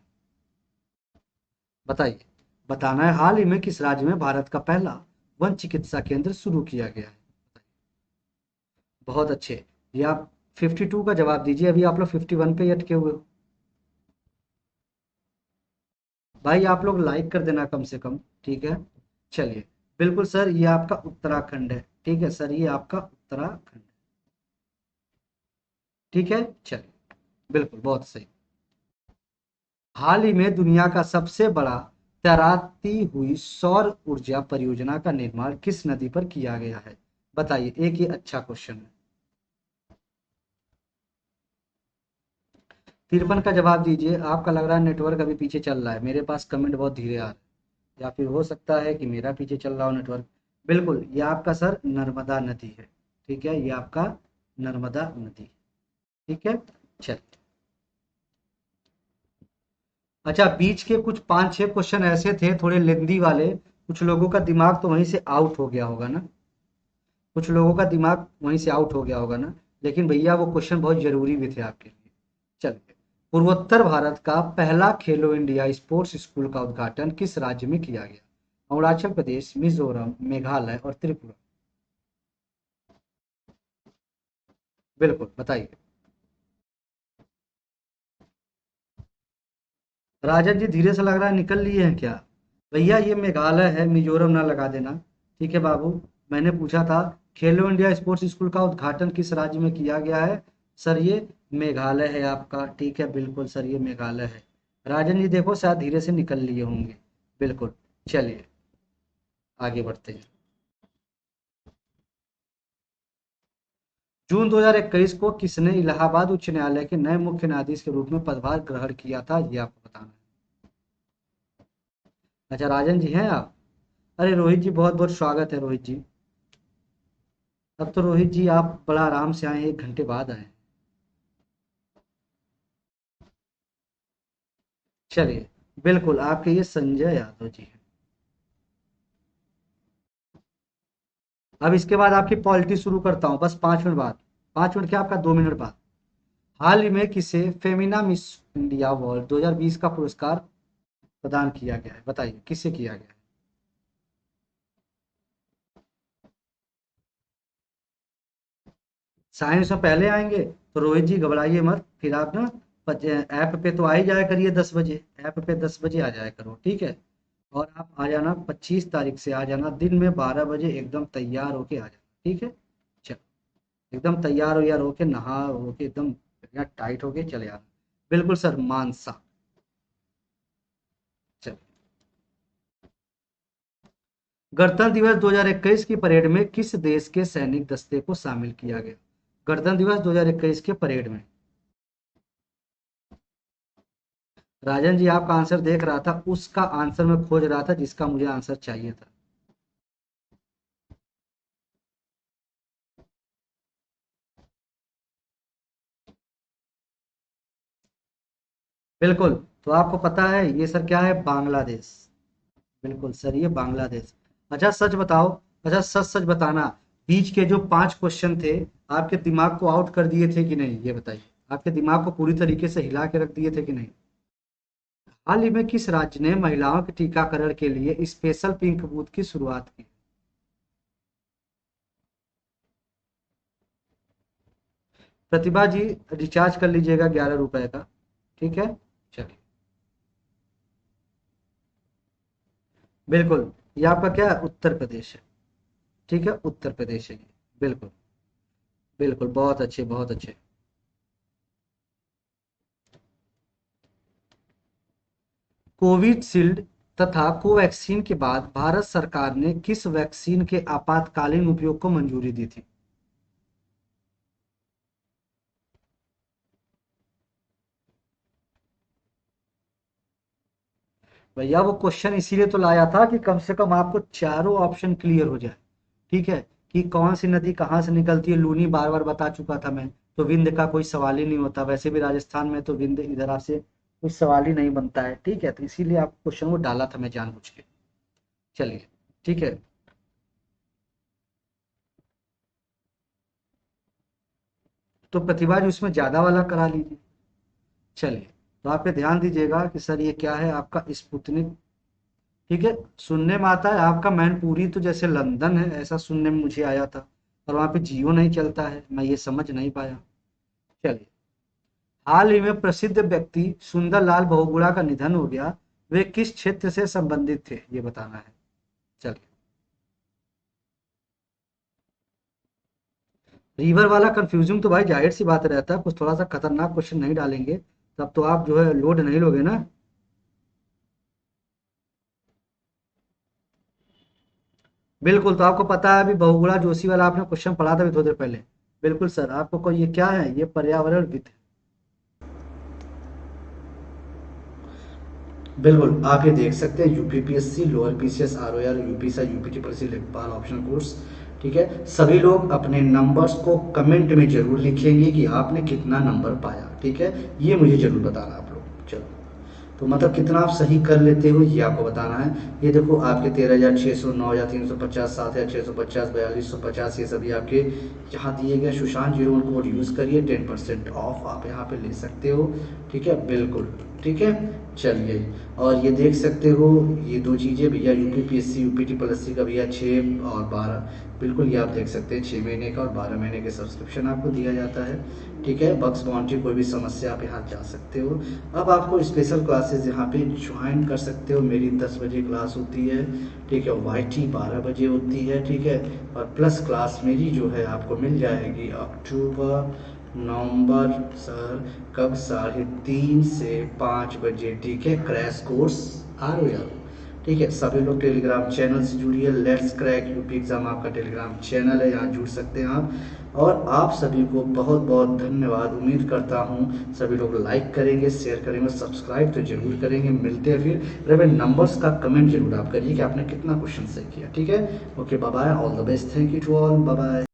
बताइए। बताना है, हाल ही में किस राज्य में भारत का पहला वन चिकित्सा केंद्र शुरू किया गया है। बहुत अच्छे, ये आप 52 का जवाब दीजिए, अभी आप लोग 51 पे ही अटके हुए हो। भाई आप लोग लाइक कर देना कम से कम, ठीक है। चलिए, बिल्कुल सर, ये आपका उत्तराखंड है, ठीक है सर, ये आपका उत्तराखंड, ठीक है। चलिए, बिल्कुल बहुत सही। हाल ही में दुनिया का सबसे बड़ा तैराती हुई सौर ऊर्जा परियोजना का निर्माण किस नदी पर किया गया है, बताइए। एक ये अच्छा क्वेश्चन है। 53 का जवाब दीजिए। आपका लग रहा है नेटवर्क अभी पीछे चल रहा है, मेरे पास कमेंट बहुत धीरे आ रहा है, या फिर हो सकता है कि मेरा पीछे चल रहा हो नेटवर्क। बिल्कुल, ये आपका सर नर्मदा नदी है, ठीक है, ये आपका नर्मदा नदी, ठीक है। चल, अच्छा, बीच के कुछ 5-6 क्वेश्चन ऐसे थे थोड़े लेंदी वाले, कुछ लोगों का दिमाग तो वहीं से आउट हो गया होगा ना, कुछ लोगों का दिमाग वहीं से आउट हो गया होगा ना, लेकिन भैया वो क्वेश्चन बहुत जरूरी भी थे आपके लिए। चलिए, पूर्वोत्तर भारत का पहला खेलो इंडिया स्पोर्ट्स स्कूल का उद्घाटन किस राज्य में किया गया, अरुणाचल प्रदेश, मिजोरम, मेघालय और त्रिपुरा। बिल्कुल बताइए। राजन जी धीरे से लग रहा है निकल लिए हैं क्या, भैया ये मेघालय है, मिजोरम ना लगा देना, ठीक है बाबू। मैंने पूछा था खेलो इंडिया स्पोर्ट्स स्कूल का उद्घाटन किस राज्य में किया गया है, सर ये मेघालय है आपका, ठीक है, बिल्कुल सर ये मेघालय है। राजन जी देखो शायद धीरे से निकल लिए होंगे, बिल्कुल। चलिए, आगे बढ़ते हैं। जून 2021 को किसने इलाहाबाद उच्च न्यायालय के नए मुख्य न्यायाधीश के रूप में पदभार ग्रहण किया था, ये आपको बताना है। अच्छा, राजन जी हैं आप, अरे रोहित जी बहुत बहुत स्वागत है रोहित जी। अब तो रोहित जी आप बड़ा आराम से आए, 1 घंटे बाद आए। चलिए, बिल्कुल आपके ये संजय यादव जी हैं। अब इसके बाद आपकी पॉलिटी शुरू करता हूँ, बस 5 मिनट बाद, 5 मिनट क्या, आपका 2 मिनट बाद। हाल ही में किसे फेमिना मिस इंडिया वर्ल्ड 2020 का पुरस्कार प्रदान किया गया है, बताइए किसे किया गया है। साइंस में पहले आएंगे तो रोहित जी घबराइए मत, फिर आप ना ऐप पे तो आ ही जाया करिए 10 बजे, ऐप पे 10 बजे आ जाया करो, ठीक है। और आप आ जाना 25 तारीख से, आ जाना दिन में 12 बजे, एकदम तैयार होके आ जाना, ठीक है। चलो, एकदम तैयार हो यार, होके नहा होके एकदम बढ़िया टाइट होके चले आना। बिल्कुल सर, मानसा। चलो, गणतंत्र दिवस 2021 की परेड में किस देश के सैनिक दस्ते को शामिल किया गया, गणतंत्र दिवस 2021 के परेड में। राजन जी आपका आंसर देख रहा था, उसका आंसर मैं खोज रहा था जिसका मुझे आंसर चाहिए था। बिल्कुल, तो आपको पता है ये सर क्या है, बांग्लादेश। बिल्कुल सर, ये बांग्लादेश। अच्छा सच बताओ, अच्छा सच सच बताना, बीच के जो 5 क्वेश्चन थे आपके दिमाग को आउट कर दिए थे कि नहीं, ये बताइए, आपके दिमाग को पूरी तरीके से हिला के रख दिए थे कि नहीं। हाल ही में किस राज्य ने महिलाओं के टीकाकरण के लिए स्पेशल पिंक बूथ की शुरुआत की? प्रतिभा जी, रिचार्ज कर लीजिएगा 11 रुपए का। ठीक है, चलिए। बिल्कुल, ये आपका क्या है, उत्तर प्रदेश है। ठीक है, उत्तर प्रदेश है ये। बिल्कुल, बिल्कुल, बहुत अच्छे, बहुत अच्छे। कोविशील्ड तथा कोवैक्सीन के बाद भारत सरकार ने किस वैक्सीन के आपातकालीन उपयोग को मंजूरी दी थी? भैया वो क्वेश्चन इसीलिए तो लाया था कि कम से कम आपको चारों ऑप्शन क्लियर हो जाए। ठीक है, कि कौन सी नदी कहाँ से निकलती है, लूनी बार बार बता चुका था मैं, तो विंध्य का कोई सवाल ही नहीं होता, वैसे भी राजस्थान में तो विंध्य इधर आपसे कोई सवाल ही नहीं बनता है। ठीक है, तो इसीलिए आप क्वेश्चन वो डाला था मैं जानबूझ के। चलिए, ठीक है। तो प्रतिभा जी उसमें ज्यादा वाला करा लीजिए। चलिए, तो आप ये ध्यान दीजिएगा कि सर ये क्या है आपका स्पुतनिक। ठीक है, सुनने में आता है आपका मैनपुरी तो जैसे लंदन है, ऐसा सुनने में मुझे आया था, और वहां पे जियो नहीं चलता है, मैं ये समझ नहीं पाया। चलिए, हाल ही में प्रसिद्ध व्यक्ति सुंदरलाल बहुगुणा का निधन हो गया, वे किस क्षेत्र से संबंधित थे ये बताना है। चलिए, रिवर वाला कंफ्यूजिंग तो भाई जाहिर सी बात रहता है, कुछ थोड़ा सा खतरनाक क्वेश्चन नहीं डालेंगे तब तो आप जो है लोड नहीं लोगे ना। बिल्कुल, तो आपको पता है अभी बहुगुणा जोशी वाला आपने क्वेश्चन पढ़ा था अभी थोड़ी देर पहले। बिल्कुल सर, आपको कोई ये क्या है, ये पर्यावरणविद है। बिल्कुल, आप ये देख सकते हैं यूपीपीएससी, लोअर पीसीएस, आरओआर, यूपीसा, यूपीटी पीसी लेखपाल ऑप्शन कोर्स। ठीक है, सभी लोग अपने नंबर्स को कमेंट में जरूर लिखेंगे कि आपने कितना नंबर पाया। ठीक है, ये मुझे जरूर बताना आप लोग। चलो, तो मतलब कितना आप सही कर लेते हो ये आपको बताना है। ये देखो आपके 13,609 या 350, 7,650, 4,250, ये सभी आपके यहाँ दिए गए। सुशांत 01 कोड यूज़ करिए, 10% ऑफ आप यहाँ पे ले सकते हो। ठीक है, बिल्कुल। ठीक है, चलिए, और ये देख सकते हो ये दो चीज़ें भैया, यूपीपीएससी यूपीटी प्लस सी का भैया 6 और 12। बिल्कुल, ये आप देख सकते हैं 6 महीने का और 12 महीने के सब्सक्रिप्शन आपको दिया जाता है। ठीक है, बक्स बाउंड्री कोई भी समस्या आप यहाँ जा सकते हो। अब आपको स्पेशल क्लासेस यहाँ पे ज्वाइन कर सकते हो। मेरी 10 बजे क्लास होती है। ठीक है, वाईटी 12 बजे होती है। ठीक है, और प्लस क्लास मेरी जो है आपको मिल जाएगी अक्टूबर नवंबर सर कब 3:30 से 5 बजे। ठीक है, क्रैश कोर्स आ रहे हो यार। ठीक है, सभी लोग टेलीग्राम चैनल से जुड़िए। लेट्स क्रैक यूपी एग्जाम आपका टेलीग्राम चैनल है, यहाँ जुड़ सकते हैं आप। और आप सभी को बहुत बहुत धन्यवाद। उम्मीद करता हूँ सभी लोग लाइक करेंगे, शेयर करेंगे, सब्सक्राइब तो जरूर करेंगे। मिलते हैं फिर। अरे नंबर्स का कमेंट जरूर आप करिए कि आपने कितना क्वेश्चन सही किया। ठीक है, okay, bye bye, all the best, thank you to all, bye bye.